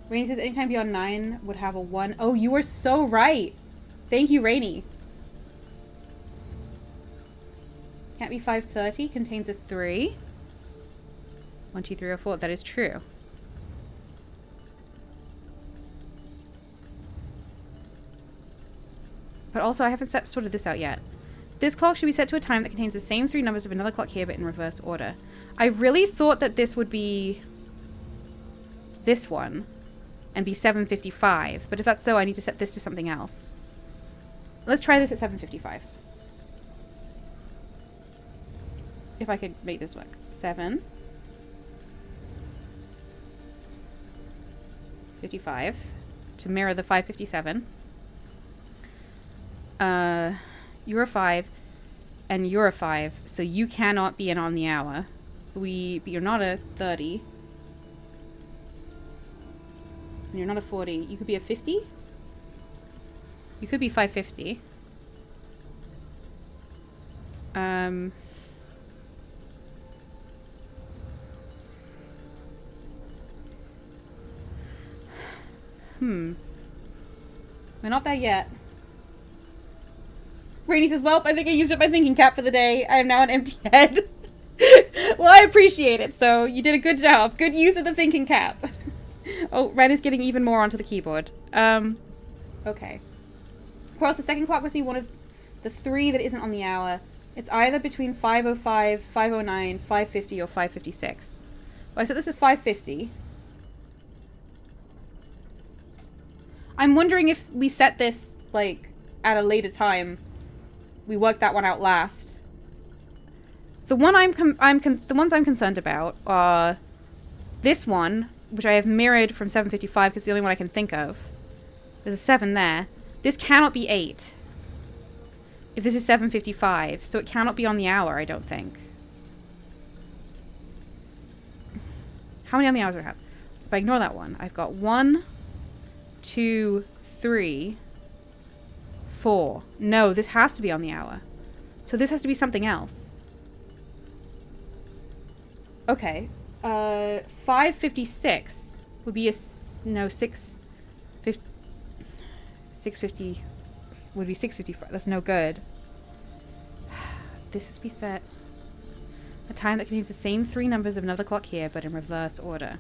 Rainy says anytime beyond 9 would have a 1. Oh, you were so right. Thank you, Rainy. Can't be 5:30. Contains a 3. 1, 2, 3, or 4. That is true. But also, I haven't sorted this out yet. This clock should be set to a time that contains the same 3 numbers of another clock here, but in reverse order. I really thought that this would be this one. And be 7:55. But if that's so, I need to set this to something else. Let's try this at 7:55. If I could make this work. 7. 55. To mirror the 5:57. You're a 5. And you're a 5, so you cannot be in on the hour. But you're not a 30. And you're not a 40. You could be a 50? You could be 550. We're not there yet. Rainy says, well, I think I used up my thinking cap for the day. I am now an empty head. Well, I appreciate it. So you did a good job. Good use of the thinking cap. Oh, Ren is getting even more onto the keyboard. Okay. Of course, the second clock must be one of the 3 that isn't on the hour. It's either between 5:05, 5:09, 5:50, or 5:56. Well, I said this is 5:50. I'm wondering if we set this, like, at a later time. We worked that one out last. The one the ones I'm concerned about are this one, which I have mirrored from 7:55 because it's the only one I can think of. There's a 7 there. This cannot be 8. If this is 7:55, so it cannot be on the hour, I don't think. How many on the hours do I have? If I ignore that one, I've got 1, 2, 3, 4. No, this has to be on the hour. So this has to be something else. Okay. 5:56 would be a... No, 6:50 would be 6:55. That's no good. This has to be set. A time that contains the same 3 numbers of another clock here, but in reverse order.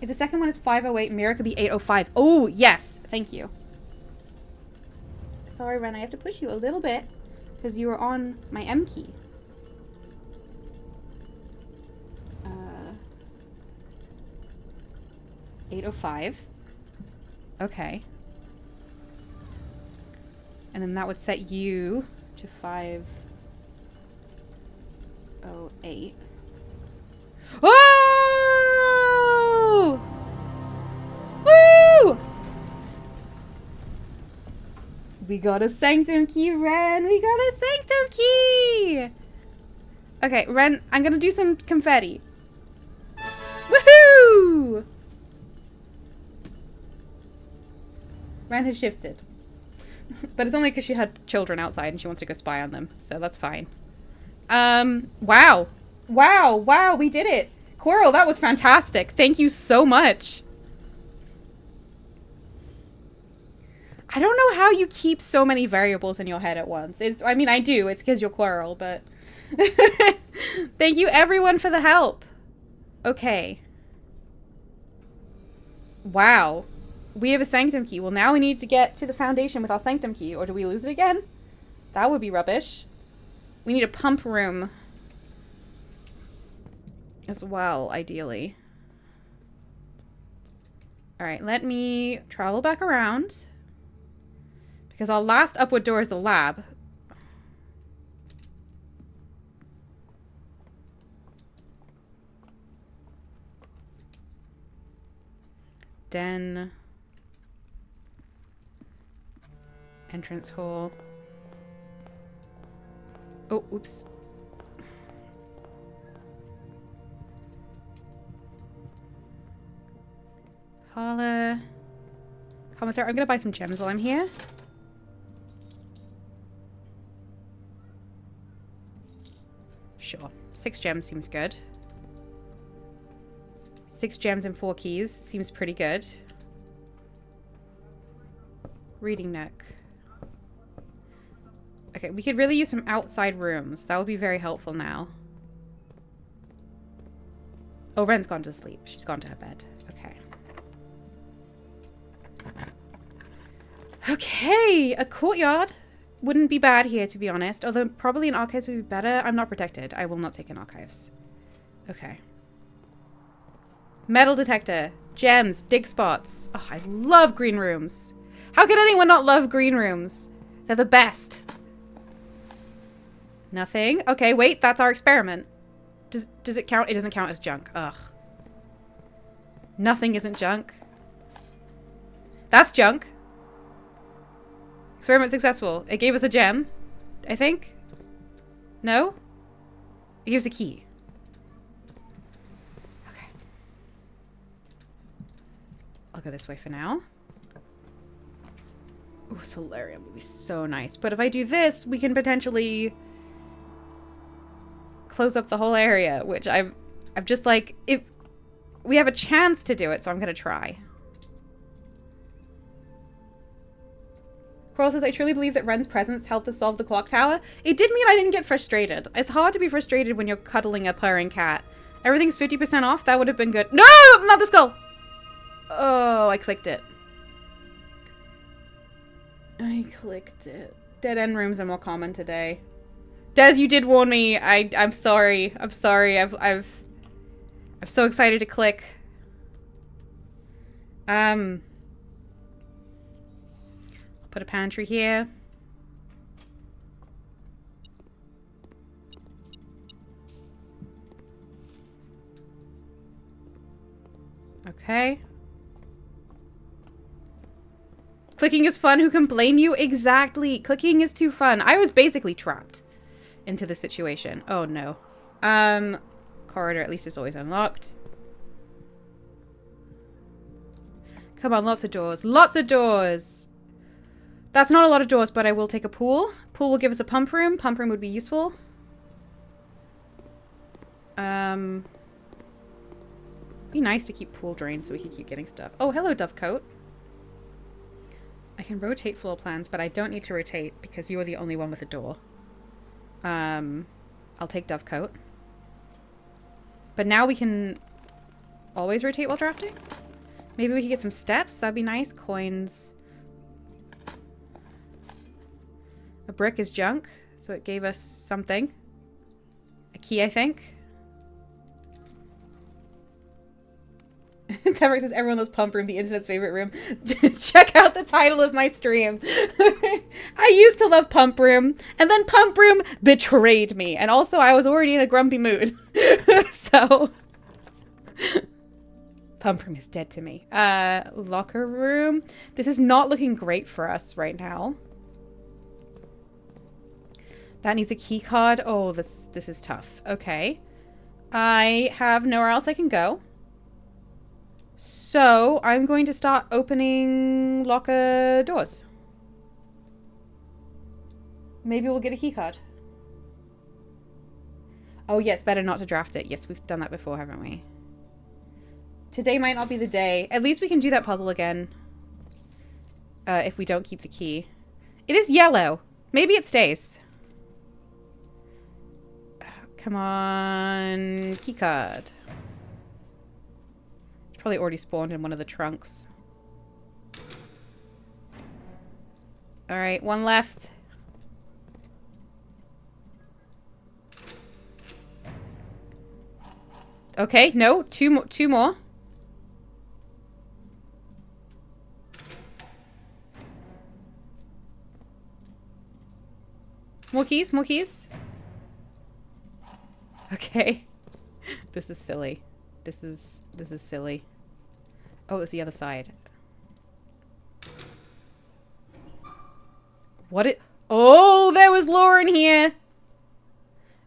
If the second one is 5:08, mirror could be 8:05. Oh, yes. Thank you. Sorry, Ren. I have to push you a little bit because you were on my M key. 8:05. Okay. And then that would set you to 5:08. Oh! Woo! We got a sanctum key, Ren. We got a sanctum key. Okay, Ren, I'm gonna do some confetti. Woohoo! Ren has shifted. But it's only because she had children outside and she wants to go spy on them. So that's fine. Wow. Wow, wow, we did it. Quirrell, that was fantastic. Thank you so much. I don't know how you keep so many variables in your head at once. I mean, I do. It's because you're Quirrell, but... Thank you, everyone, for the help. Okay. Wow. We have a sanctum key. Well, now we need to get to the foundation with our sanctum key, or do we lose it again? That would be rubbish. We need a pump room as well, ideally. Alright, let me travel back around. Because our last upward door is the lab. Den. Entrance hall. Oh, oops. Parlor. Commissary, I'm gonna buy some gems while I'm here. Sure. 6 gems seems good. 6 gems and 4 keys seems pretty good. Reading nook. Okay, we could really use some outside rooms. That would be very helpful now. Oh, Ren's gone to sleep. She's gone to her bed. Okay. Okay, a courtyard. Wouldn't be bad here, to be honest. Although probably an archives would be better. I'm not protected. I will not take an archives. Okay. Metal detector. Gems. Dig spots. Oh, I love green rooms. How could anyone not love green rooms? They're the best. Nothing. Okay, wait. That's our experiment. Does it count? It doesn't count as junk. Ugh. Nothing isn't junk. That's junk. Experiment successful. It gave us a gem, I think. No? It gives a key. Okay. I'll go this way for now. Oh, solarium would be so nice. But if I do this, we can potentially close up the whole area, which I'm just like, if we have a chance to do it, so I'm gonna try. Coral says, I truly believe that Ren's presence helped us solve the clock tower. It did mean I didn't get frustrated. It's hard to be frustrated when you're cuddling a purring cat. Everything's 50% off. That would have been good. No! Not the skull! Oh, I clicked it. I clicked it. Dead end rooms are more common today. Des, you did warn me. I'm sorry. I'm sorry. I'm so excited to click. Put a pantry here. Okay. Clicking is fun. Who can blame you? Exactly. Clicking is too fun. I was basically trapped into the situation. Oh no. Corridor at least is always unlocked. Come on, lots of doors. Lots of doors. That's not a lot of doors, but I will take a pool. Pool will give us a pump room. Pump room would be useful. Be nice to keep pool drains so we can keep getting stuff. Oh, hello, Dovecoat. I can rotate floor plans, but I don't need to rotate because you are the only one with a door. I'll take Dovecoat. But now we can always rotate while drafting? Maybe we could get some steps. That'd be nice. Coins. A brick is junk, so it gave us something. A key, I think. Taverick says, everyone loves Pump Room, the internet's favorite room. Check out the title of my stream. I used to love Pump Room, and then Pump Room betrayed me. And also, I was already in a grumpy mood. So, Pump Room is dead to me. Locker room. This is not looking great for us right now. That needs a key card. Oh, this is tough. Okay. I have nowhere else I can go. So, I'm going to start opening locker doors. Maybe we'll get a key card. Oh, yeah, it's better not to draft it. Yes, we've done that before, haven't we? Today might not be the day. At least we can do that puzzle again. If we don't keep the key. It is yellow. Maybe it stays. Come on. Key card. Probably already spawned in one of the trunks. Alright, one left. Okay, no, two more. More keys, more keys. Okay. This is silly. This is silly. Oh, it's the other side. What it? Oh, there was lore in here.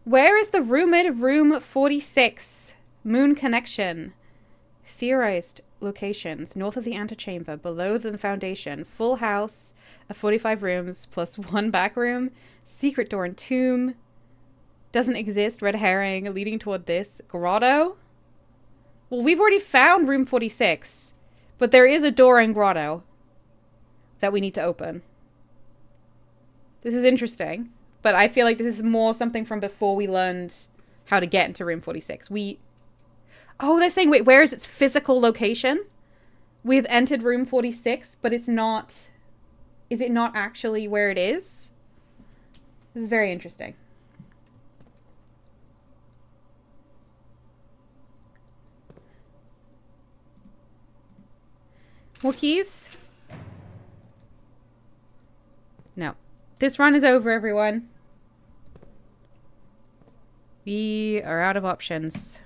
Where is the rumored room 46? Moon connection. Theorized locations. North of the antechamber. Below the foundation. Full house of 45 rooms plus one back room. Secret door and tomb. Doesn't exist. Red herring. Leading toward this. Grotto. Well, we've already found room 46. But there is a door in grotto that we need to open. This is interesting. But I feel like this is more something from before we learned how to get into room 46. Oh, they're saying, wait, where is its physical location? We've entered room 46, but it's not... Is it not actually where it is? This is very interesting. More keys? No. This run is over, everyone. We are out of options.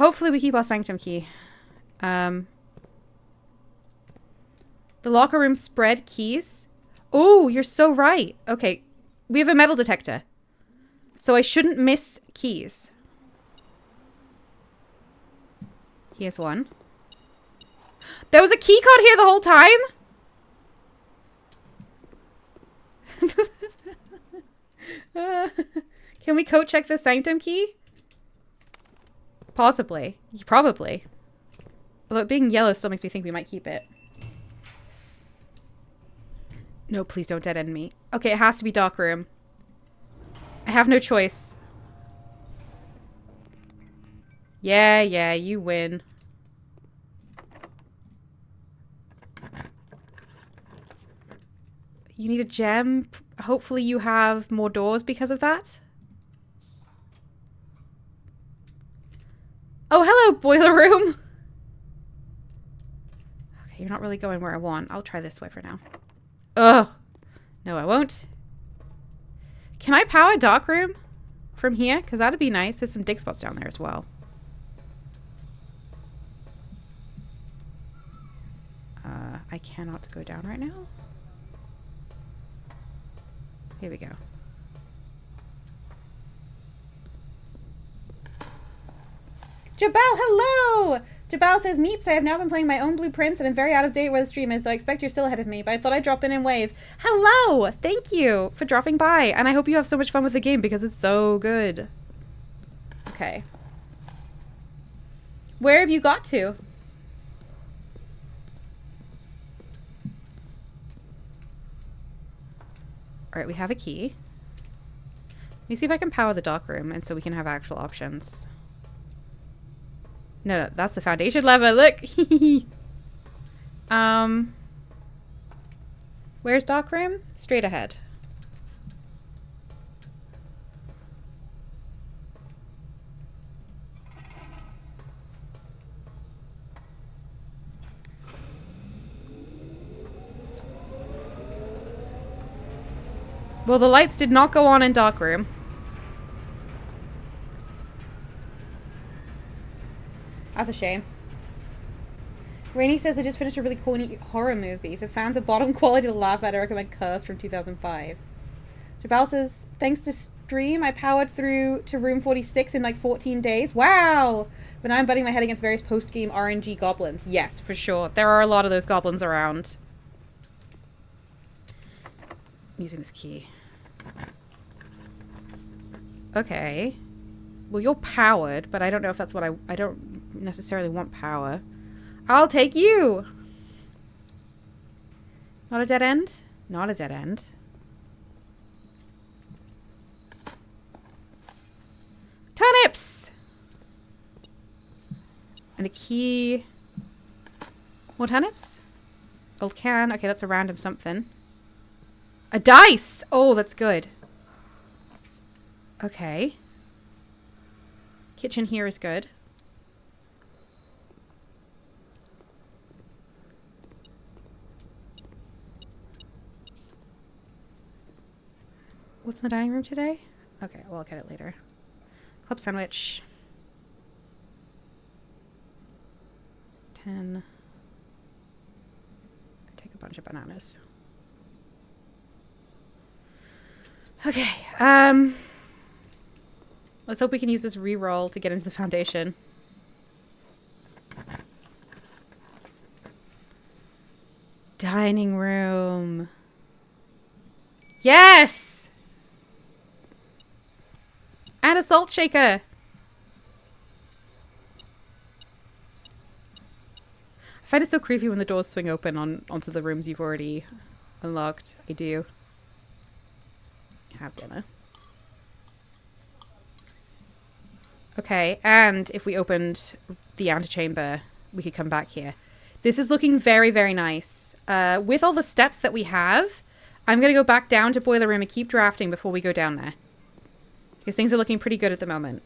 Hopefully we keep our sanctum key. The locker room spread keys. Oh, you're so right. Okay. We have a metal detector. So I shouldn't miss keys. Here's one. There was a key card here the whole time? Can we code check the sanctum key? Possibly. Probably. Although it being yellow still makes me think we might keep it. No, please don't dead end me. Okay, it has to be dark room. I have no choice. Yeah, you win. You need a gem. Hopefully you have more doors because of that. Oh, hello, boiler room. Okay, you're not really going where I want. I'll try this way for now. Ugh. No, I won't. Can I power dark room from here? Because that'd be nice. There's some dig spots down there as well. I cannot go down right now. Here we go. Jabal, hello! Jabal says, Meeps, I have now been playing my own blueprints and I'm very out of date where the stream is, though I expect you're still ahead of me, but I thought I'd drop in and wave. Hello! Thank you for dropping by, and I hope you have so much fun with the game because it's so good. Okay. Where have you got to? Alright, we have a key. Let me see if I can power the dark room and so we can have actual options. No, that's the foundation lever. Look. Where's dark room? Straight ahead. Well, the lights did not go on in dark room. That's a shame. Rainey says I just finished a really corny horror movie. For fans of bottom quality to laugh at, I recommend Curse from 2005. Jabal says, thanks to stream, I powered through to room 46 in like 14 days. Wow! But now I'm butting my head against various post-game RNG goblins. Yes, for sure. There are a lot of those goblins around. I'm using this key. Okay. Well, you're powered, but I don't know if that's what I don't necessarily want power. I'll take you! Not a dead end? Not a dead end. Turnips! And a key. More turnips? Old can. Okay, that's a random something. A dice! Oh, that's good. Okay. Kitchen here is good. What's in the dining room today? Okay, well, I'll get it later. Club sandwich. 10. Take a bunch of bananas. Okay, let's hope we can use this re-roll to get into the foundation. Dining room. Yes! And a salt shaker. I find it so creepy when the doors swing open onto the rooms you've already unlocked. I do. Have dinner. Okay, and if we opened the antechamber, we could come back here. This is looking very, very nice. With all the steps that we have, I'm going to go back down to boiler room and keep drafting before we go down there. Because things are looking pretty good at the moment.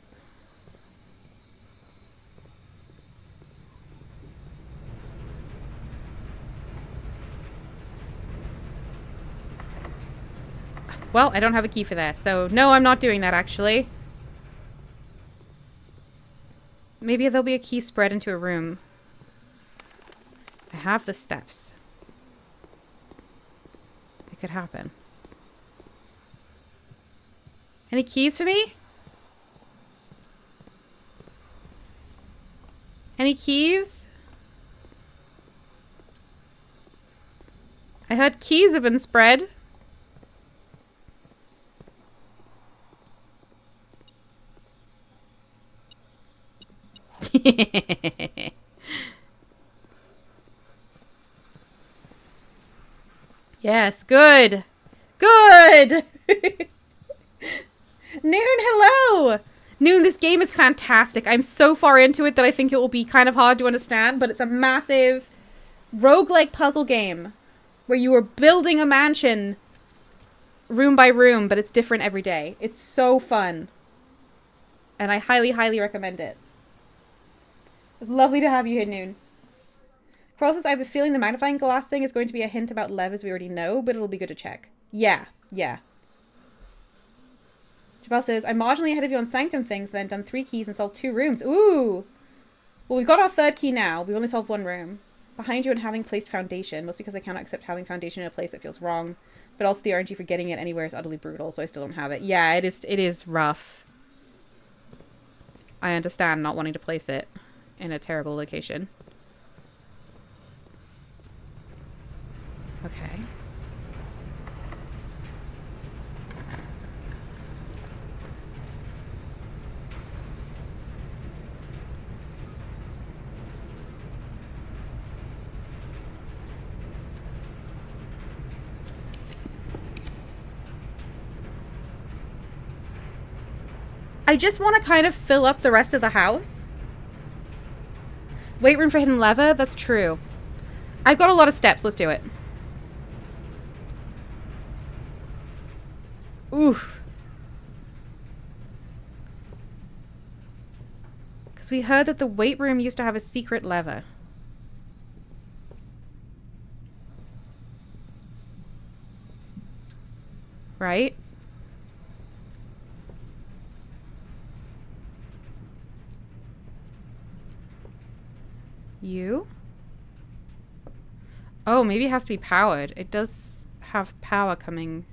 Well, I don't have a key for that, so no, I'm not doing that, actually. Maybe there'll be a key spread into a room. I have the steps. It could happen. Any keys for me? Any keys? I heard keys have been spread. Yes, good. Good! Noon, hello! Noon, this game is fantastic. I'm so far into it that I think it will be kind of hard to understand, but it's a massive roguelike puzzle game where you are building a mansion room by room, but it's different every day. It's so fun. And I highly, highly recommend it. Lovely to have you here, Noon. Carl says, I have a feeling the magnifying glass thing is going to be a hint about levers we already know, but it'll be good to check. Yeah, yeah. Jabal says, I'm marginally ahead of you on sanctum things, then done 3 keys and solved 2 rooms. Ooh! Well, we've got our 3rd key now. We've only solved 1 room. Behind you and having placed foundation, mostly because I cannot accept having foundation in a place that feels wrong. But also the RNG for getting it anywhere is utterly brutal, so I still don't have it. Yeah, it is rough. I understand not wanting to place it in a terrible location. Okay. I just want to kind of fill up the rest of the house. Wait room for hidden lever? That's true. I've got a lot of steps. Let's do it. Oof. Because we heard that the weight room used to have a secret lever. Right? You? Oh, maybe it has to be powered. It does have power coming...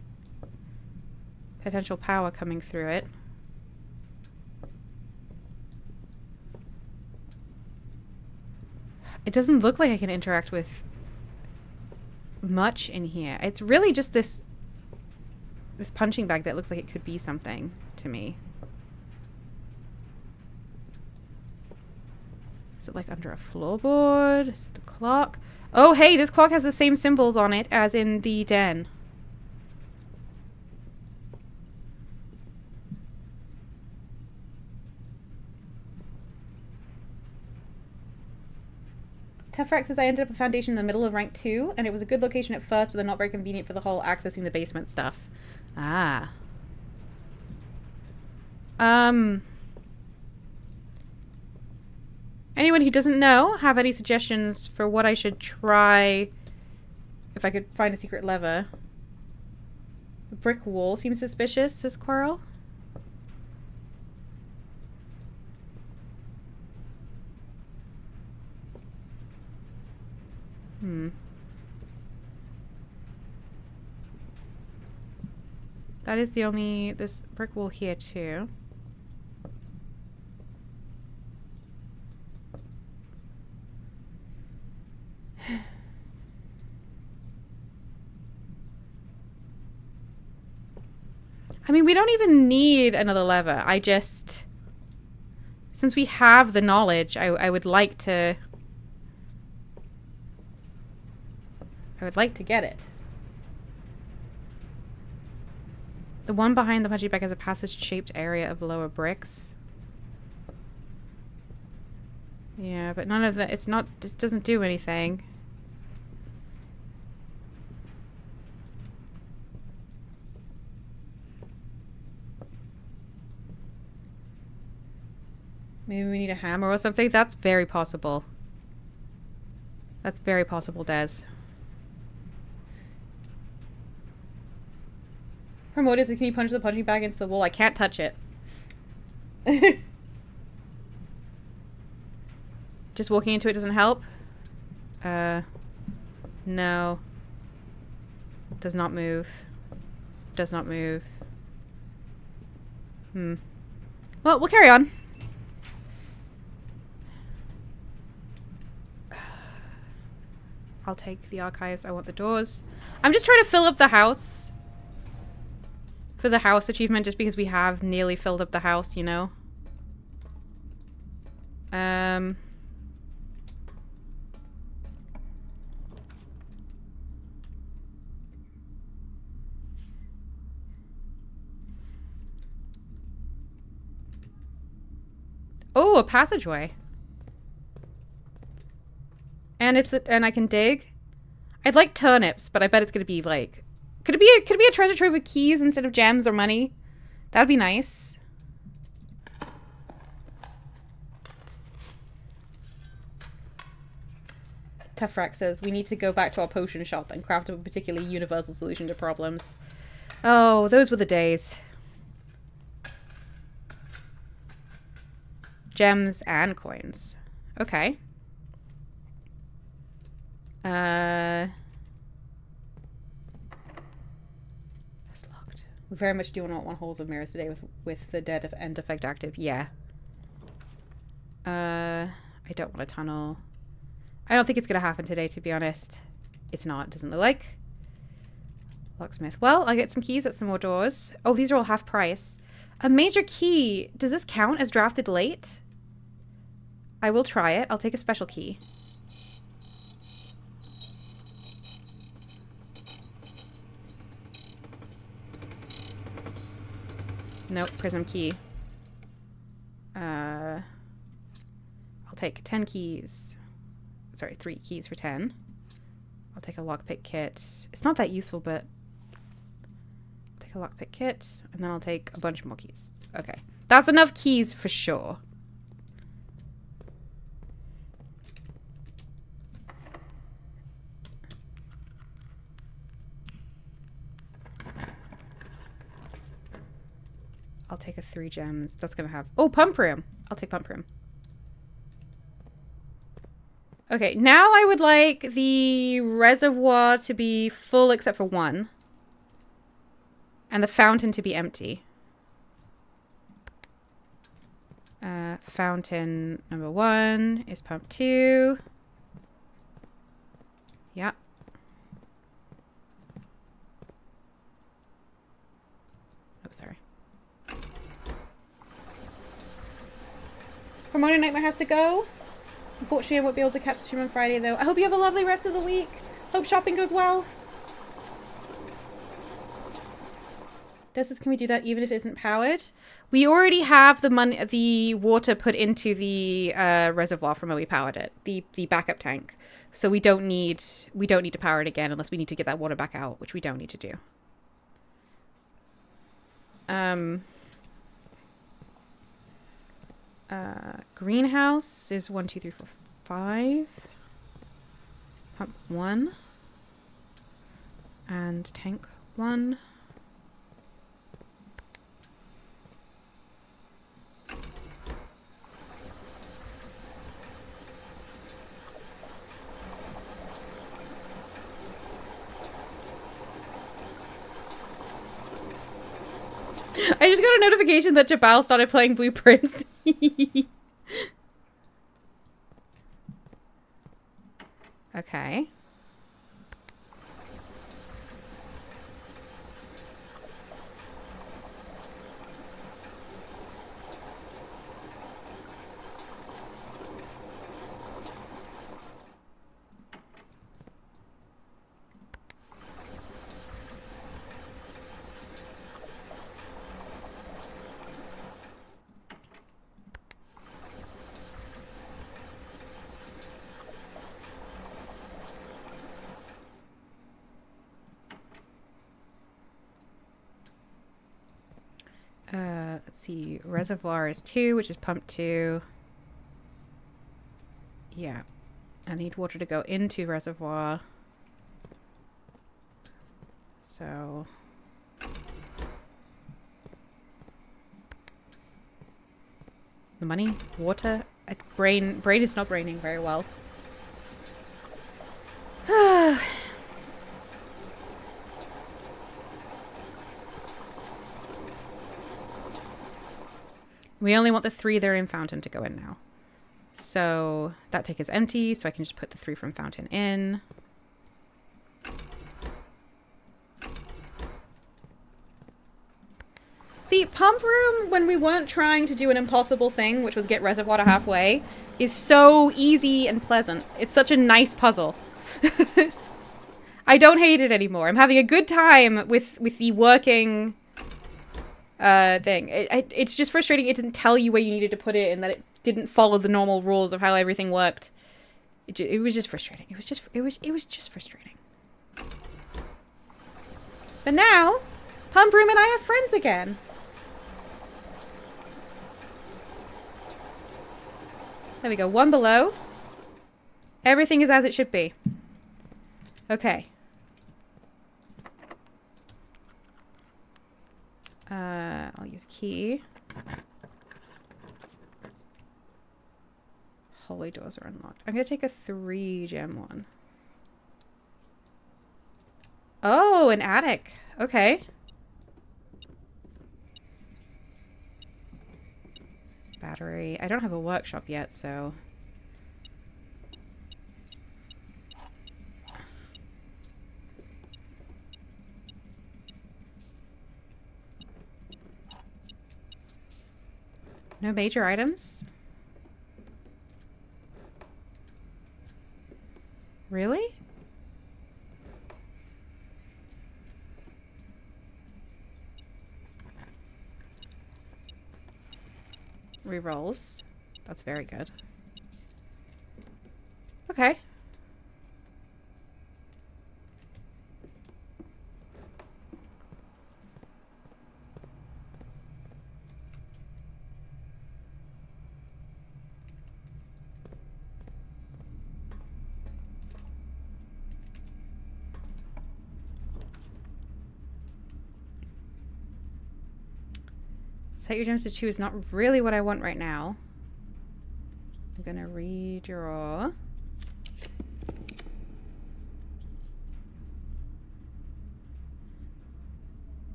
potential power coming through it. It doesn't look like I can interact with much in here. It's really just this punching bag that looks like it could be something to me. Is it like under a floorboard? Is it the clock? Oh, hey, this clock has the same symbols on it as in the den. Tefrex says I ended up with foundation in the middle of rank 2, and it was a good location at first, but then not very convenient for the whole accessing the basement stuff. Ah. Anyone who doesn't know, have any suggestions for what I should try if I could find a secret lever? The brick wall seems suspicious, says Quarrel. That is the only... this brick wall here, too. I mean, we don't even need another lever. I just... since we have the knowledge, I would like to... I would like to get it. The one behind the punching bag has a passage-shaped area of lower bricks. Yeah, but none of that... it's not... just doesn't do anything. Maybe we need a hammer or something? That's very possible. That's very possible, Des. Promote says, can you punch the punching bag into the wall? I can't touch it. Just walking into it doesn't help? No. Does not move. Does not move. Well, we'll carry on. I'll take the archives. I want the doors. I'm just trying to fill up the house. For the house achievement, just because we have nearly filled up the house, you know? Oh, a passageway. And and I can dig. I'd like turnips, but I bet it's gonna be like, could it be a treasure trove with keys instead of gems or money? That'd be nice. Tefrak says we need to go back to our potion shop and craft a particularly universal solution to problems. Oh, those were the days. Gems and coins. Okay. It's locked. We very much do not want holes of mirrors today with the dead end effect active. Yeah. I don't want a tunnel. I don't think it's gonna happen today, to be honest. It's not. It doesn't look like. Locksmith. Well, I'll get some keys at some more doors. Oh, these are all half price. A major key. Does this count as drafted late? I will try it. I'll take a special key. Nope, prism key. I'll take 10 keys. Sorry, 3 keys for 10. I'll take a lockpick kit. It's not that useful, but I'll take a lockpick kit, and then I'll take a bunch more keys. Okay. That's enough keys for sure. I'll take a 3 gems. That's gonna have... Oh, pump room! I'll take pump room. Okay, now I would like the reservoir to be full except for 1. And the fountain to be empty. Fountain number 1 is pump 2. Yeah. Oh, sorry. Hormonal Nightmare has to go. Unfortunately, I won't be able to catch the stream on Friday, though. I hope you have a lovely rest of the week. Hope shopping goes well. Can we do that even if it isn't powered? We already have the water put into the reservoir from when we powered it, the backup tank. So we don't need to power it again unless we need to get that water back out, which we don't need to do. Greenhouse is 1, 2, 3, 4, 5. Pump 1. And tank 1. I just got a notification that Jabal started playing Blueprints. Okay. Let's see. Reservoir is 2, which is pump 2. Yeah. I need water to go into reservoir. So... the money, water, Brain is not braining very well. We only want the 3 that are in fountain to go in now. So that tank is empty, so I can just put the 3 from fountain in. See, pump room, when we weren't trying to do an impossible thing, which was get reservoir to halfway, is so easy and pleasant. It's such a nice puzzle. I don't hate it anymore. I'm having a good time with the working thing. It's just frustrating it didn't tell you where you needed to put it and that it didn't follow the normal rules of how everything worked. It was just frustrating. It was just frustrating. But now, Pump Room and I are friends again. There we go. 1 below. Everything is as it should be. Okay. I'll use a key. Hallway doors are unlocked. I'm going to take a 3 gem one. Oh, an attic. Okay. Battery. I don't have a workshop yet, so... No major items? Really? Rerolls. That's very good. Okay. Set your gems to 2 is not really what I want right now. I'm gonna redraw.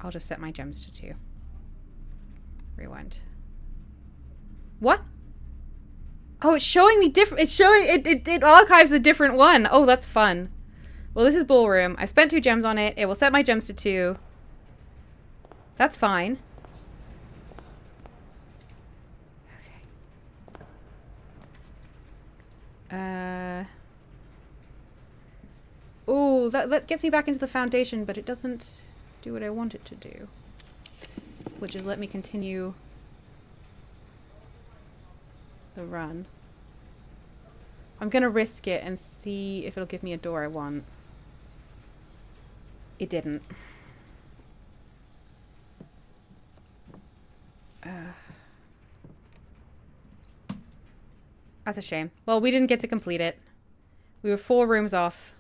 I'll just set my gems to 2. Rewind. What? Oh, it's showing me different. It's showing it archives a different one. Oh, that's fun. Well, this is ballroom. I spent 2 gems on it. It will set my gems to 2. That's fine. Oh, that gets me back into the foundation, but it doesn't do what I want it to do. Which is let me continue the run. I'm gonna risk it and see if it'll give me a door I want. It didn't. That's a shame. Well, we didn't get to complete it. We were 4 rooms off.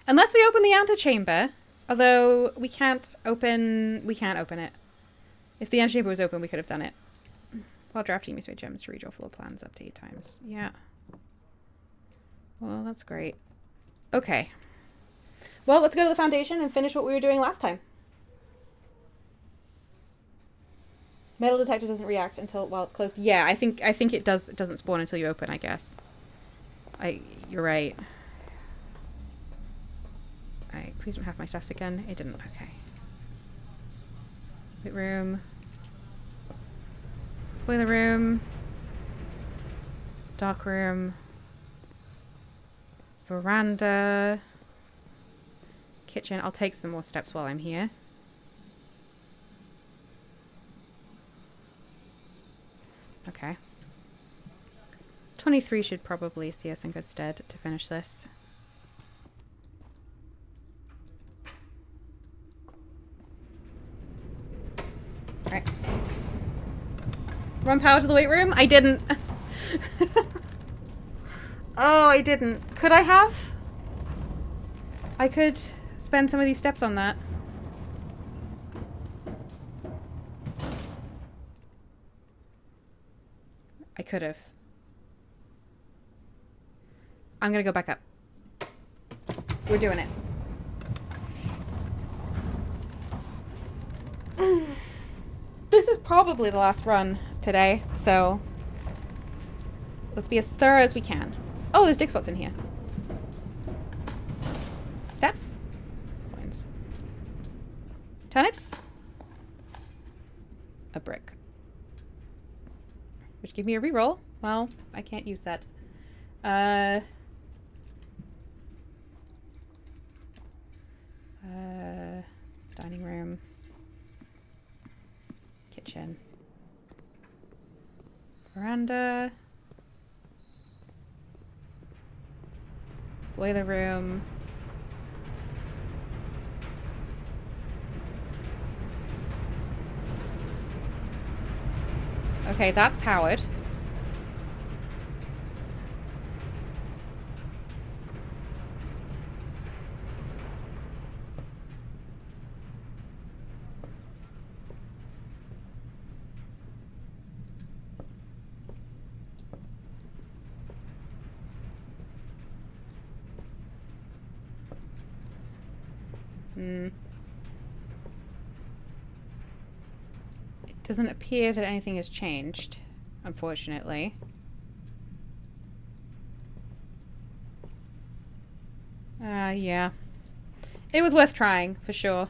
Unless we open the antechamber. Although, we can't open it. If the antechamber was open, we could have done it. While drafting, use my gems to redraw floor plans up to 8 times. Yeah. Well, that's great. Okay. Well, let's go to the foundation and finish what we were doing last time. Metal detector doesn't react until while it's closed. Yeah, I think it doesn't spawn until you open, I guess. You're right. Alright, please don't have my stuffs again. It didn't. Okay. Wait room. Boiler room. Dark room. Veranda. Kitchen. I'll take some more steps while I'm here. Okay. 23 should probably see us in good stead to finish this. Alright. Run power to the weight room? I didn't. Oh, I didn't. Could I have? I could spend some of these steps on that. could have. I'm gonna go back up. We're doing it. This is probably the last run today, so let's be as thorough as we can. Oh, there's dig spots in here. Steps? Coins. Turnips? A brick. Which gave me a reroll. Well, I can't use that. Dining room. Kitchen. Veranda. Boiler room. Okay, that's powered. It doesn't appear that anything has changed, unfortunately. Yeah. It was worth trying, for sure.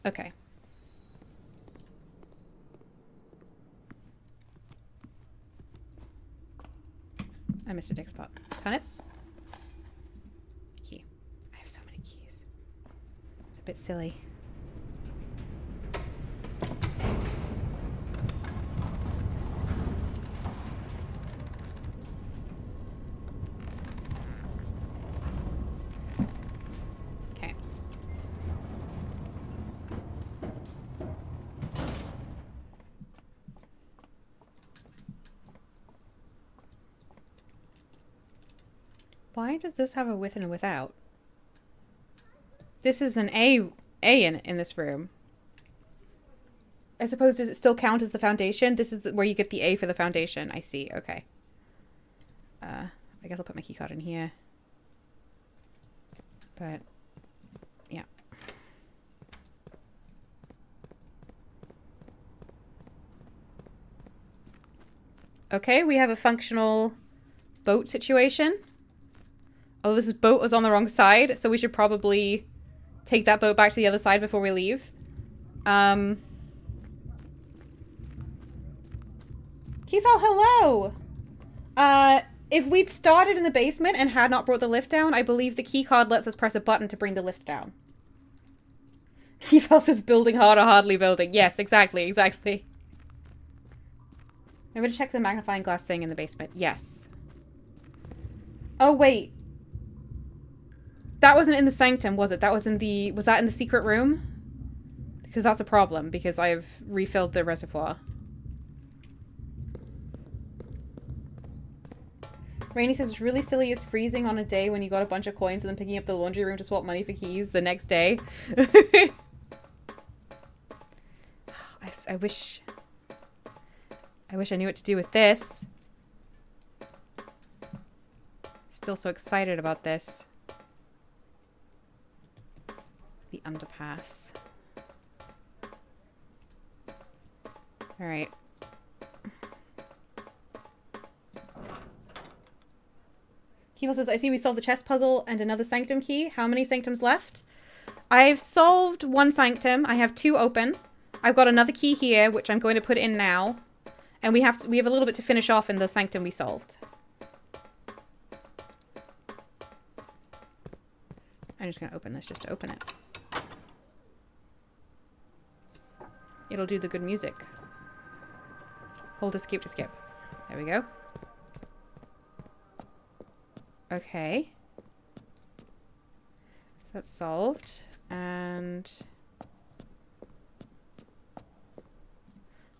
Okay. I missed a dig spot. Turnips? Key. I have so many keys. It's a bit silly. Okay. Why does this have a with and a without? This is an A in this room. I suppose, does it still count as the foundation? This is where you get the A for the foundation. I see. Okay. I guess I'll put my keycard in here. But, yeah. Okay, we have a functional boat situation. Oh, this boat was on the wrong side, so we should probably take that boat back to the other side before we leave. Keithal, hello! If we'd started in the basement and had not brought the lift down, I believe the keycard lets us press a button to bring the lift down. Keithal says building harder, hardly building. Yes, exactly, exactly. I'm gonna check the magnifying glass thing in the basement. Yes. Oh, wait. That wasn't in the sanctum, was it? That was in the... Was that in the secret room? Because that's a problem, because I've refilled the reservoir. Rainy says it's really silly it's freezing on a day when you got a bunch of coins and then picking up the laundry room to swap money for keys the next day. I wish I knew what to do with this. Still so excited about this. The underpass. Alright. Keeval says, I see we solved the chess puzzle and another sanctum key. How many sanctums left? I've solved one sanctum. I have 2 open. I've got another key here, which I'm going to put in now. And we have a little bit to finish off in the sanctum we solved. I'm just going to open this just to open it. It'll do the good music. Hold escape to skip. There we go. Okay. That's solved. And...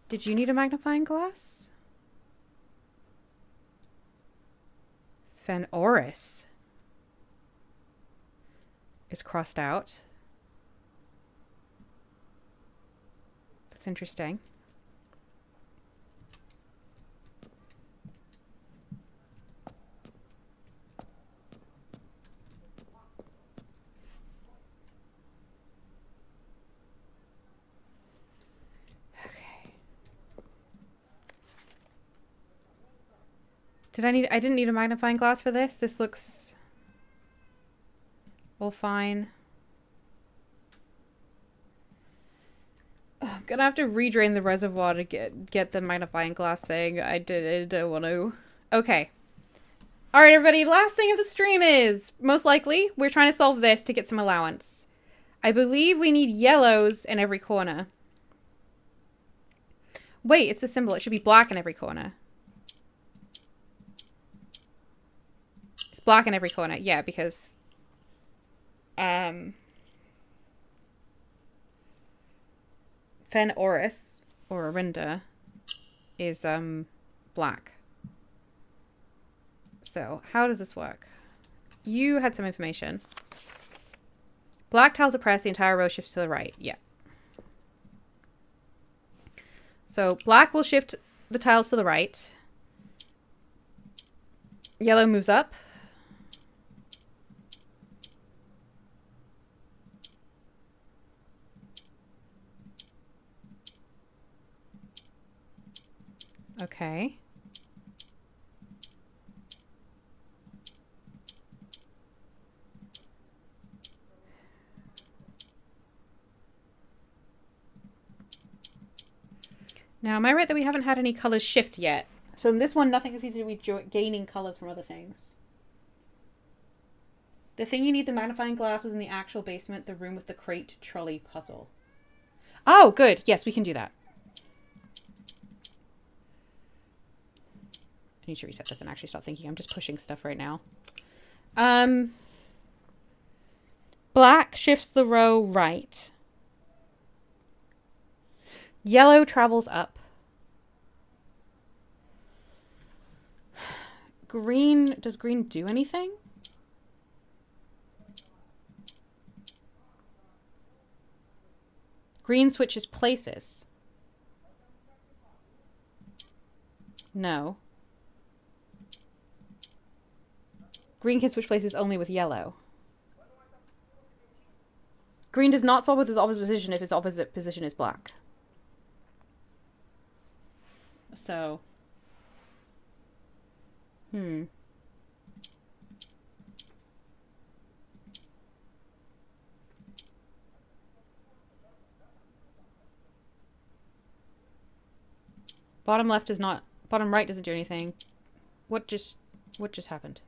Did you need a magnifying glass? Fenoris. is crossed out. That's interesting. I didn't need a magnifying glass for this. This looks all fine. Oh, I'm gonna have to redrain the reservoir to get the magnifying glass thing. I don't want to. Okay. Alright, everybody. Last thing of the stream is, most likely, we're trying to solve this to get some allowance. I believe we need yellows in every corner. Wait, it's the symbol. It should be black in every corner. Black in every corner. Yeah, because Fen Oris or Arinda is black. So, how does this work? You had some information. Black tiles are pressed, the entire row shifts to the right. Yeah. So, black will shift the tiles to the right. Yellow moves up. Okay. Now, am I right that we haven't had any colors shift yet? So in this one, nothing seems to be gaining colors from other things. The thing you need the magnifying glass was in the actual basement, the room with the crate trolley puzzle. Oh, good. Yes, we can do that. I need to reset this and actually stop thinking. I'm just pushing stuff right now. Black shifts the row right. Yellow travels up. Green, does green do anything? Green switches places. No. Green can switch places only with yellow. Green does not swap with his opposite position if his opposite position is black. So. Bottom left is not... Bottom right doesn't do anything. What just happened?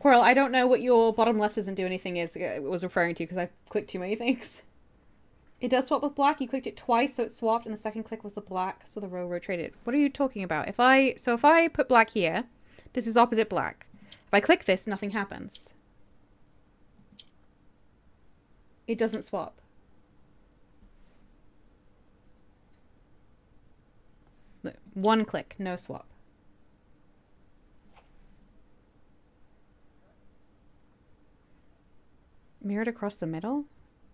Coral, I don't know what your bottom left doesn't do anything was referring to because I clicked too many things. It does swap with black. You clicked it twice, so it swapped, and the second click was the black, so the row rotated. What are you talking about? If I put black here, this is opposite black. If I click this, nothing happens. It doesn't swap. Look, one click, no swap. Mirrored across the middle?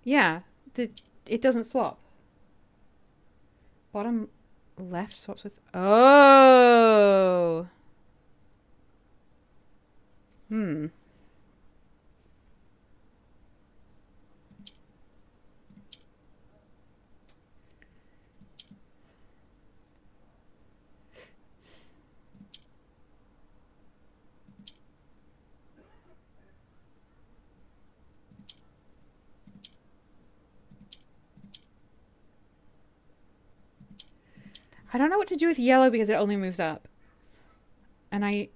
Yeah, it doesn't swap. Bottom left swaps with... Oh! I don't know what to do with yellow because it only moves up. And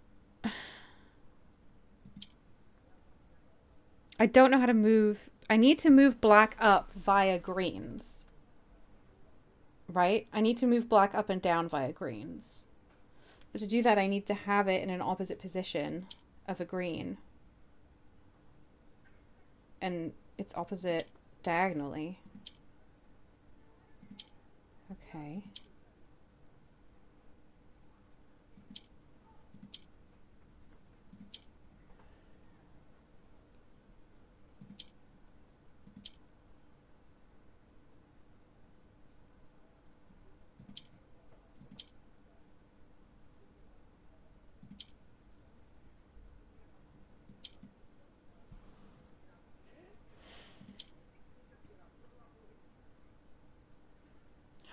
I don't know how to move. I need to move black up via greens. Right? I need to move black up and down via greens. But to do that, I need to have it in an opposite position of a green. And it's opposite diagonally. Okay.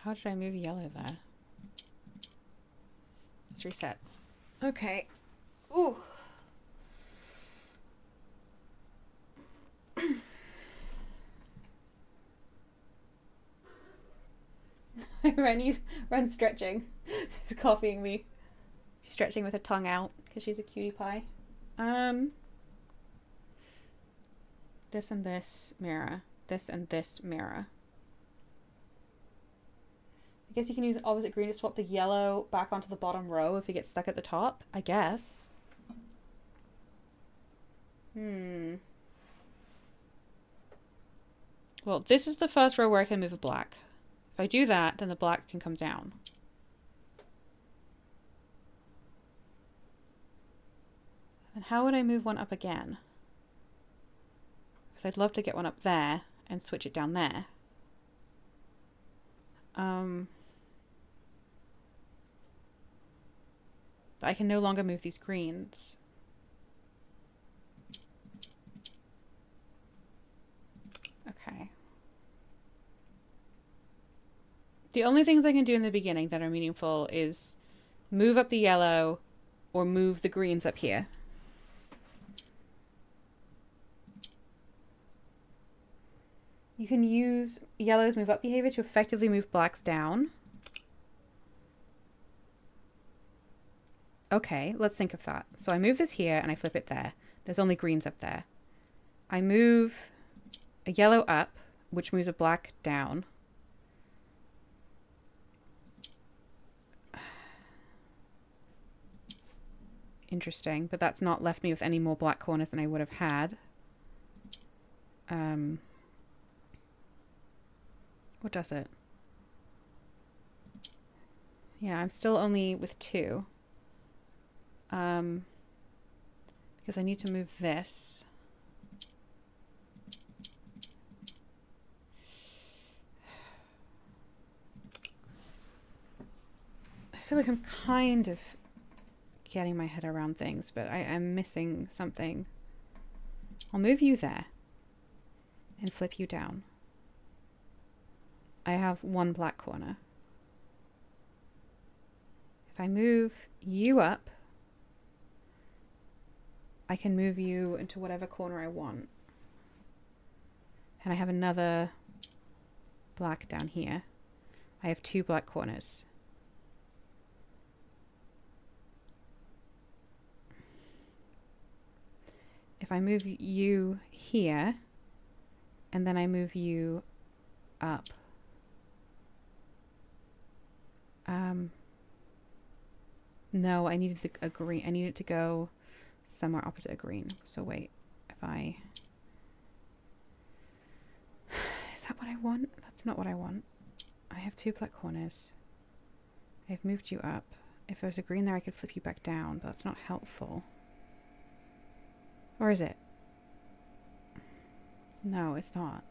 How did I move yellow there? Let's reset. Okay. Ooh. Ren's stretching. She's copying me. She's stretching with her tongue out because she's a cutie pie. This and this mirror. This and this mirror. I guess you can use opposite green to swap the yellow back onto the bottom row if it gets stuck at the top. I guess. Well, this is the first row where I can move a black. If I do that, then the black can come down. And how would I move one up again? Because I'd love to get one up there and switch it down there. But I can no longer move these greens. Okay. The only things I can do in the beginning that are meaningful is move up the yellow or move the greens up here. You can use yellow's move up behavior to effectively move blacks down. Okay, let's think of that. So I move this here and I flip it there. There's only greens up there. I move a yellow up, which moves a black down. Interesting, but that's not left me with any more black corners than I would have had. What does it? Yeah, I'm still only with 2. Because I need to move this. I feel like I'm kind of getting my head around things, but I'm missing something. I'll move you there and flip you down. I have 1 black corner. If I move you up, I can move you into whatever corner I want. And I have another black down here. I have 2 black corners. If I move you here, and then I move you up, no, I needed a green. I needed to go somewhere opposite a green. So wait, if I... Is that what I want? That's not what I want. I have 2 black corners. I've moved you up. If there was a green there, I could flip you back down, but that's not helpful. Or is it? No, it's not.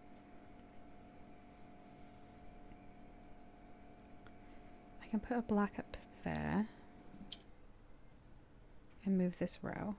I can put a black up there and move this row.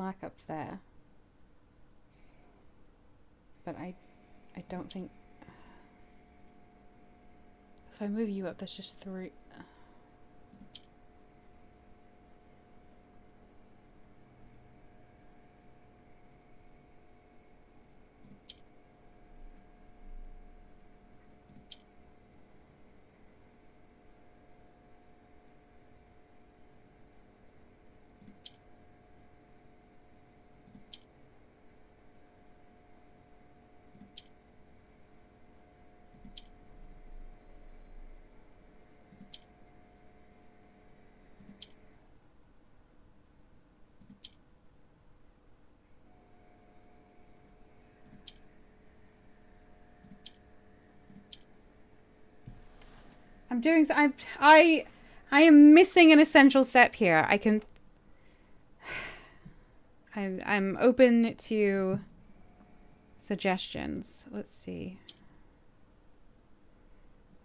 black up there. But I don't think... If I move you up, there's just 3... I'm doing... I am missing an essential step here. I'm open to suggestions. Let's see.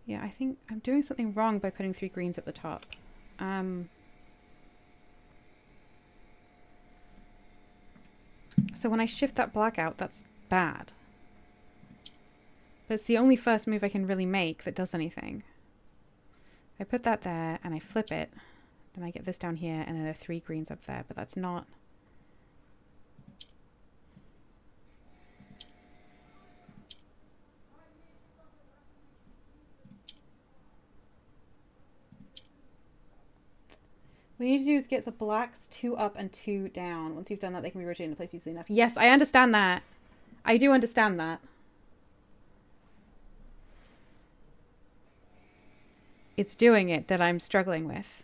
Yeah, I think I'm doing something wrong by putting 3 greens at the top. So when I shift that black out, that's bad. But it's the only first move I can really make that does anything. I put that there and I flip it. Then I get this down here and then there are 3 greens up there, but that's not... What you need to do is get the blacks 2 up and 2 down. Once you've done that, they can be rotated into place easily enough. Yes, I understand that. I do understand that. It's doing it that I'm struggling with.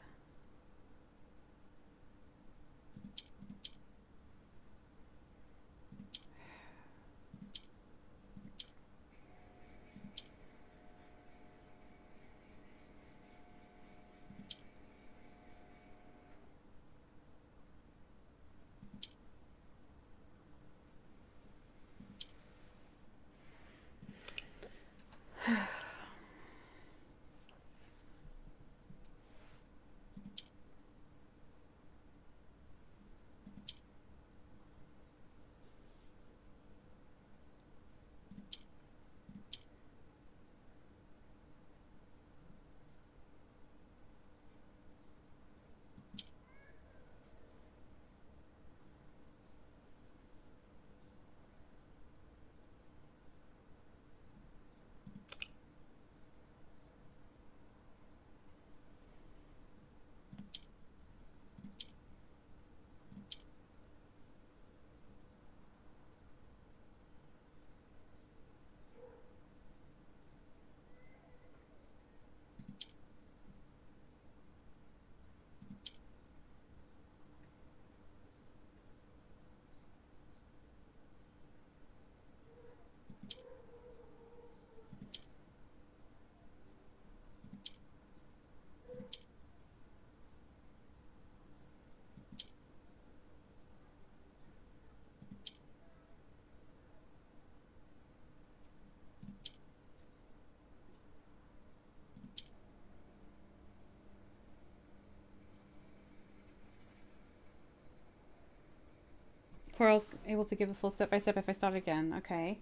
Coral's able to give a full step-by-step if I start again. Okay.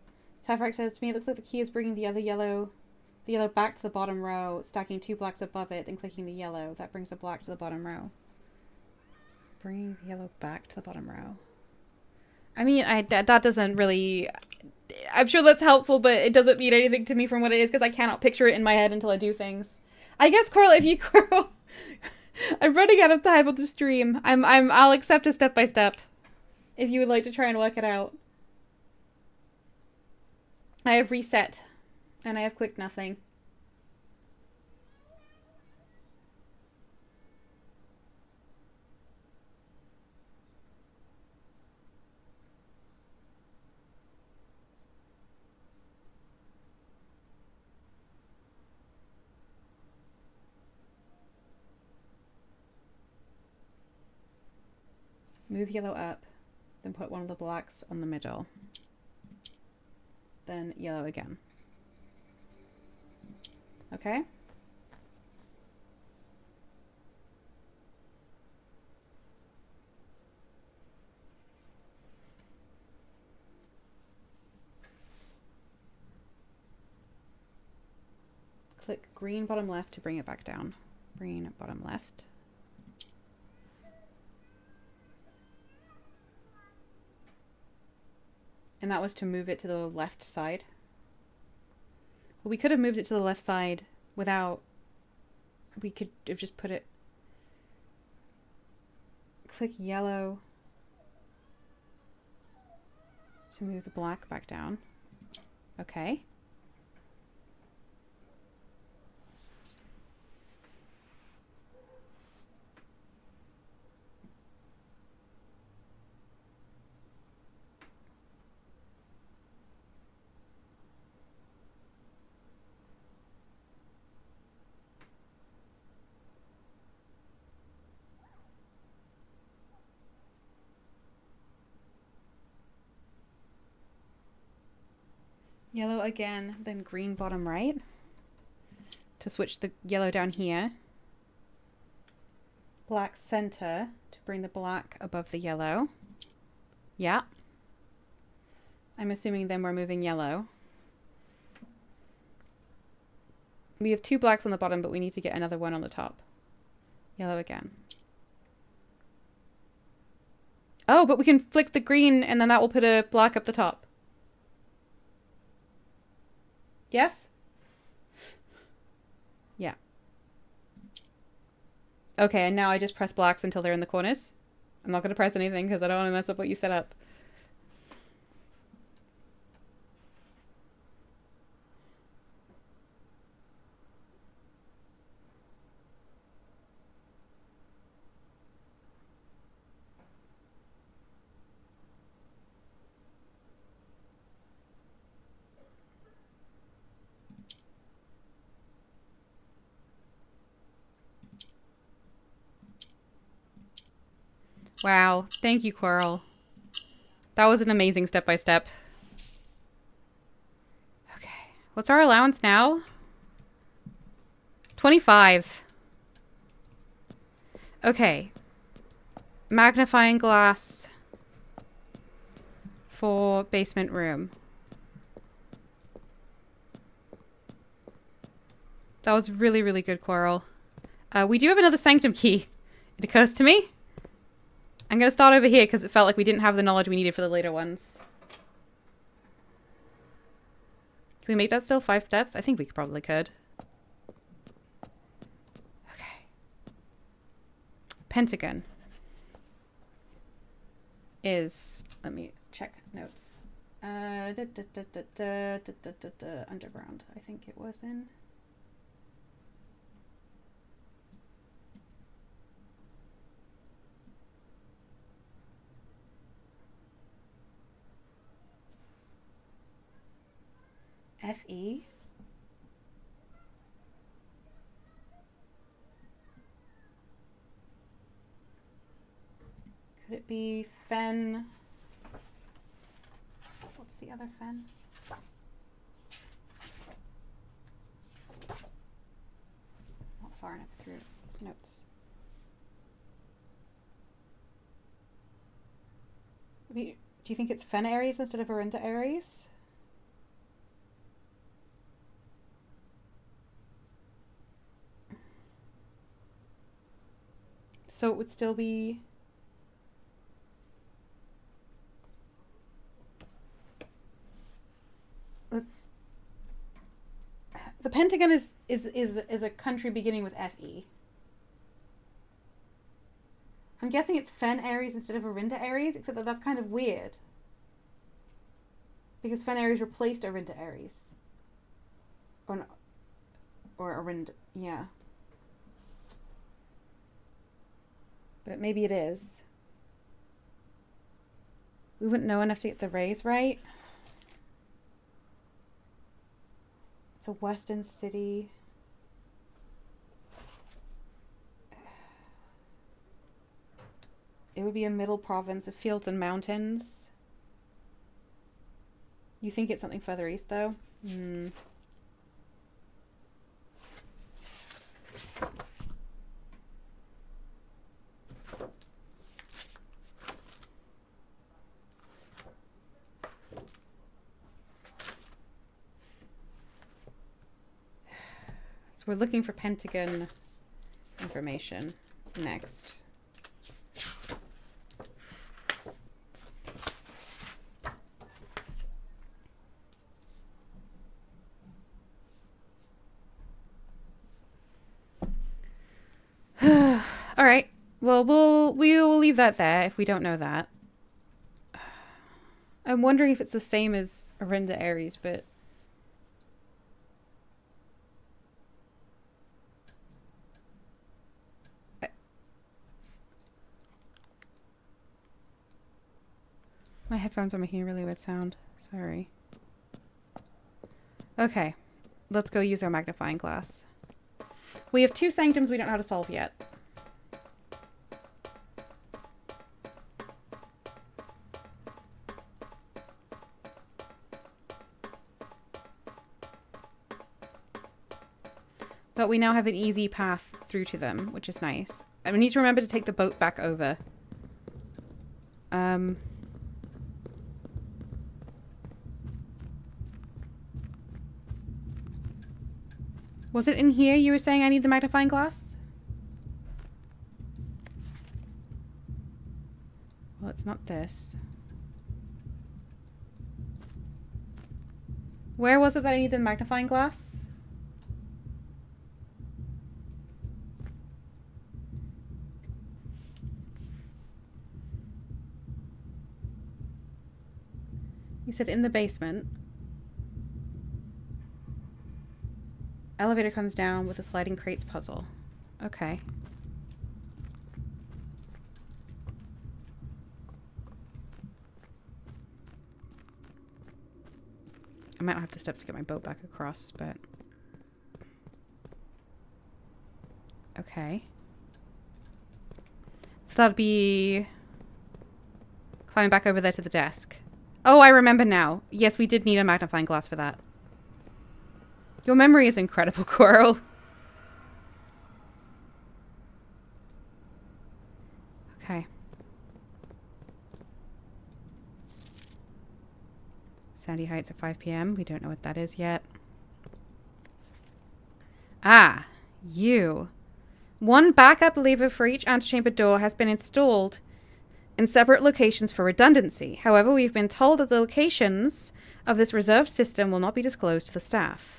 Tafrak says, to me it looks like the key is bringing the yellow back to the bottom row, stacking 2 blacks above it, then clicking the yellow. That brings the black to the bottom row. Bringing the yellow back to the bottom row. I mean, that doesn't really... I'm sure that's helpful, but it doesn't mean anything to me from what it is, because I cannot picture it in my head until I do things. I guess, Coral, if you... Coral... I'm running out of time on the stream. I'll accept a step-by-step. If you would like to try and work it out. I have reset. And I have clicked nothing. Move yellow up. Then put one of the blacks on the middle. Then yellow again. Okay? click green bottom left to bring it back down. Green bottom left. And that was to move it to the left side. Well, we could have moved it to the left side without... We could have just put it... Click yellow to move the black back down. Okay. Yellow again, then green bottom right. To switch the yellow down here. Black center to bring the black above the yellow. Yeah. I'm assuming then we're moving yellow. We have 2 blacks on the bottom, but we need to get another one on the top. Yellow again. Oh, but we can flick the green and then that will put a black up the top. Yes? Yeah. Okay, and now I just press blacks until they're in the corners. I'm not going to press anything because I don't want to mess up what you set up. Wow. Thank you, Coral. That was an amazing step-by-step. Okay. What's our allowance now? 25. Okay. Magnifying glass for basement room. That was really, really good, Coral. We do have another sanctum key. It occurs to me. I'm going to start over here because it felt like we didn't have the knowledge we needed for the later ones. Can we make that still 5 steps? I think we probably could. Okay. Pentagon is... Let me check notes. Underground, I think it was in. FE. Could it be Fen? What's the other Fen? Not far enough through his notes. Do you think it's Fen Aries instead of Arinda Aries? So it would still be... Let's... The Pentagon is a country beginning with FE. I'm guessing it's Fen Aries instead of Arinda Aries, except that that's kind of weird. Because Fen Aries replaced Arinda Aries. Or no, or Arinda, yeah. But maybe it is. We wouldn't know enough to get the rays right. It's a western city. It would be a middle province of fields and mountains. You think it's something further east, though? Hmm. we're looking for Pentagon information next. All right. Well, we will leave that there if we don't know that. I'm wondering if it's the same as Arinda Aries, but my headphones are making a really weird sound. Sorry. Okay. Let's go use our magnifying glass. We have 2 sanctums we don't know how to solve yet. But we now have an easy path through to them, which is nice. And we need to remember to take the boat back over. Was it in here you were saying I need the magnifying glass? Well, it's not this. Where was it that I needed the magnifying glass? You said in the basement. Elevator comes down with a sliding crates puzzle. Okay. I might not have the steps to get my boat back across, but... Okay. So that'd be... climbing back over there to the desk. Oh, I remember now. Yes, we did need a magnifying glass for that. Your memory is incredible, Coral. Okay. Sandy Heights at 5 p.m. We don't know what that is yet. Ah, you. 1 backup lever for each antechamber door has been installed in separate locations for redundancy. However, we've been told that the locations of this reserved system will not be disclosed to the staff.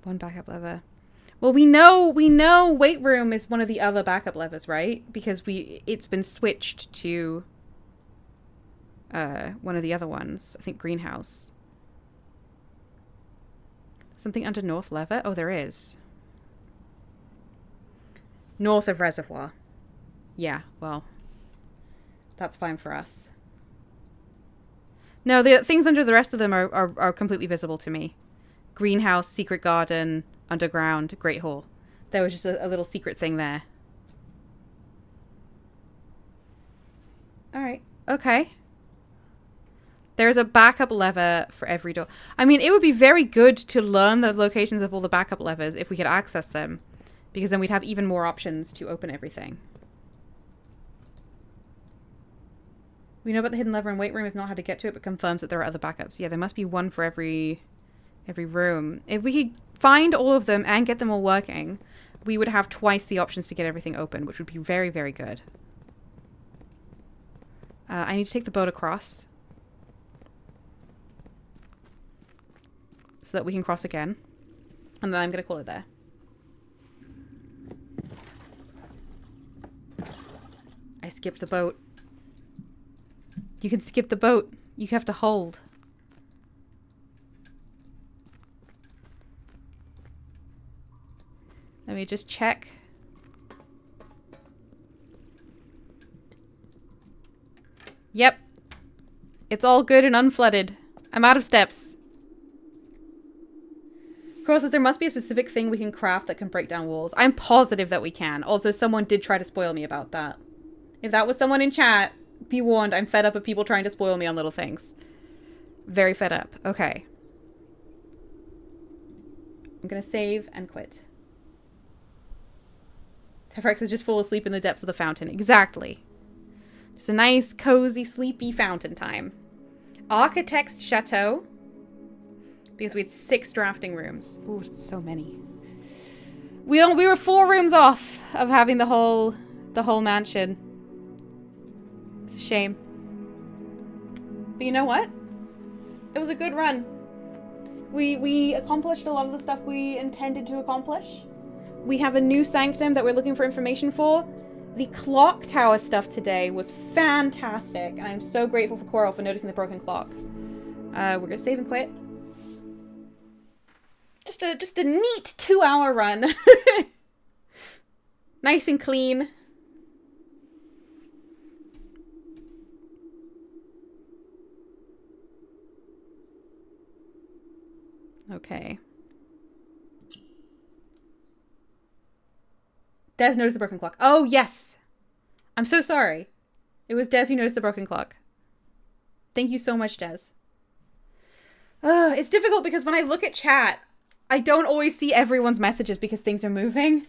1 backup lever. Well, we know weight room is one of the other backup levers, right? Because it's been switched to one of the other ones. I think greenhouse. Something under north lever? Oh, there is. North of reservoir. Yeah, well, that's fine for us. No, the things under the rest of them are completely visible to me. Greenhouse, secret garden, underground, great hall. There was just a little secret thing there. Alright, okay. There's a backup lever for every door. I mean, it would be very good to learn the locations of all the backup levers if we could access them. Because then we'd have even more options to open everything. We know about the hidden lever in weight room, if not how to get to it, but confirms that there are other backups. Yeah, there must be one for every room. If we could find all of them and get them all working, we would have twice the options to get everything open, which would be very, very good. I need to take the boat across. So that we can cross again. And then I'm going to call it there. I skipped the boat. You can skip the boat. You have to hold. Let me just check. Yep. It's all good and unflooded. I'm out of steps. Crow says there must be a specific thing we can craft that can break down walls. I'm positive that we can. Also, someone did try to spoil me about that. If that was someone in chat, be warned, I'm fed up of people trying to spoil me on little things. Very fed up. Okay. I'm gonna save and quit. Tefrex is just full asleep in the depths of the fountain. Exactly. Just a nice, cozy, sleepy fountain time. Architect's Chateau. because we had 6 drafting rooms. Ooh, it's so many. We were 4 rooms off of having the whole mansion. It's a shame. But you know what? It was a good run. We accomplished a lot of the stuff we intended to accomplish. We have a new sanctum that we're looking for information for. The Clocktower stuff today was fantastic, and I'm so grateful for Coral for noticing the broken clock. We're gonna save and quit. Just a neat 2-hour run. Nice and clean. Okay. Des noticed the broken clock. Oh, yes! I'm so sorry. It was Des who noticed the broken clock. Thank you so much, Des. It's difficult because when I look at chat, I don't always see everyone's messages because things are moving.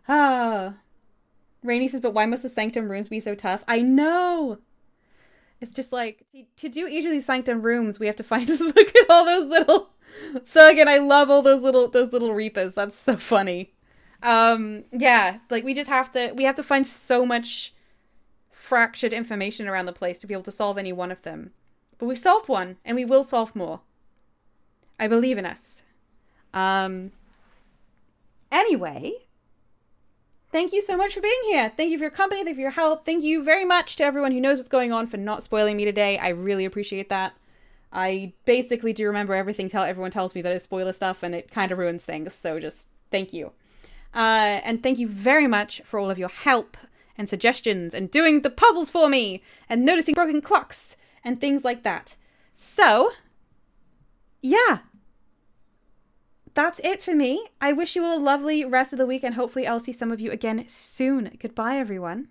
Rainy says, but why must the Sanctum rooms be so tough? I know! It's just like, to do each of these Sanctum rooms, we have to find, look at all those little... So again, I love all those little Reapers. That's so funny. Yeah, like we have to find so much fractured information around the place to be able to solve any one of them. But we've solved one, and we will solve more. I believe in us. Anyway, thank you so much for being here. Thank you for your company. Thank you for your help. Thank you very much to everyone who knows what's going on for not spoiling me today. I really appreciate that. I basically do remember everything everyone tells me that is spoiler stuff, and it kind of ruins things, so just thank you. And thank you very much for all of your help and suggestions and doing the puzzles for me and noticing broken clocks and things like that. So, yeah. That's it for me. I wish you all a lovely rest of the week, and hopefully I'll see some of you again soon. Goodbye, everyone.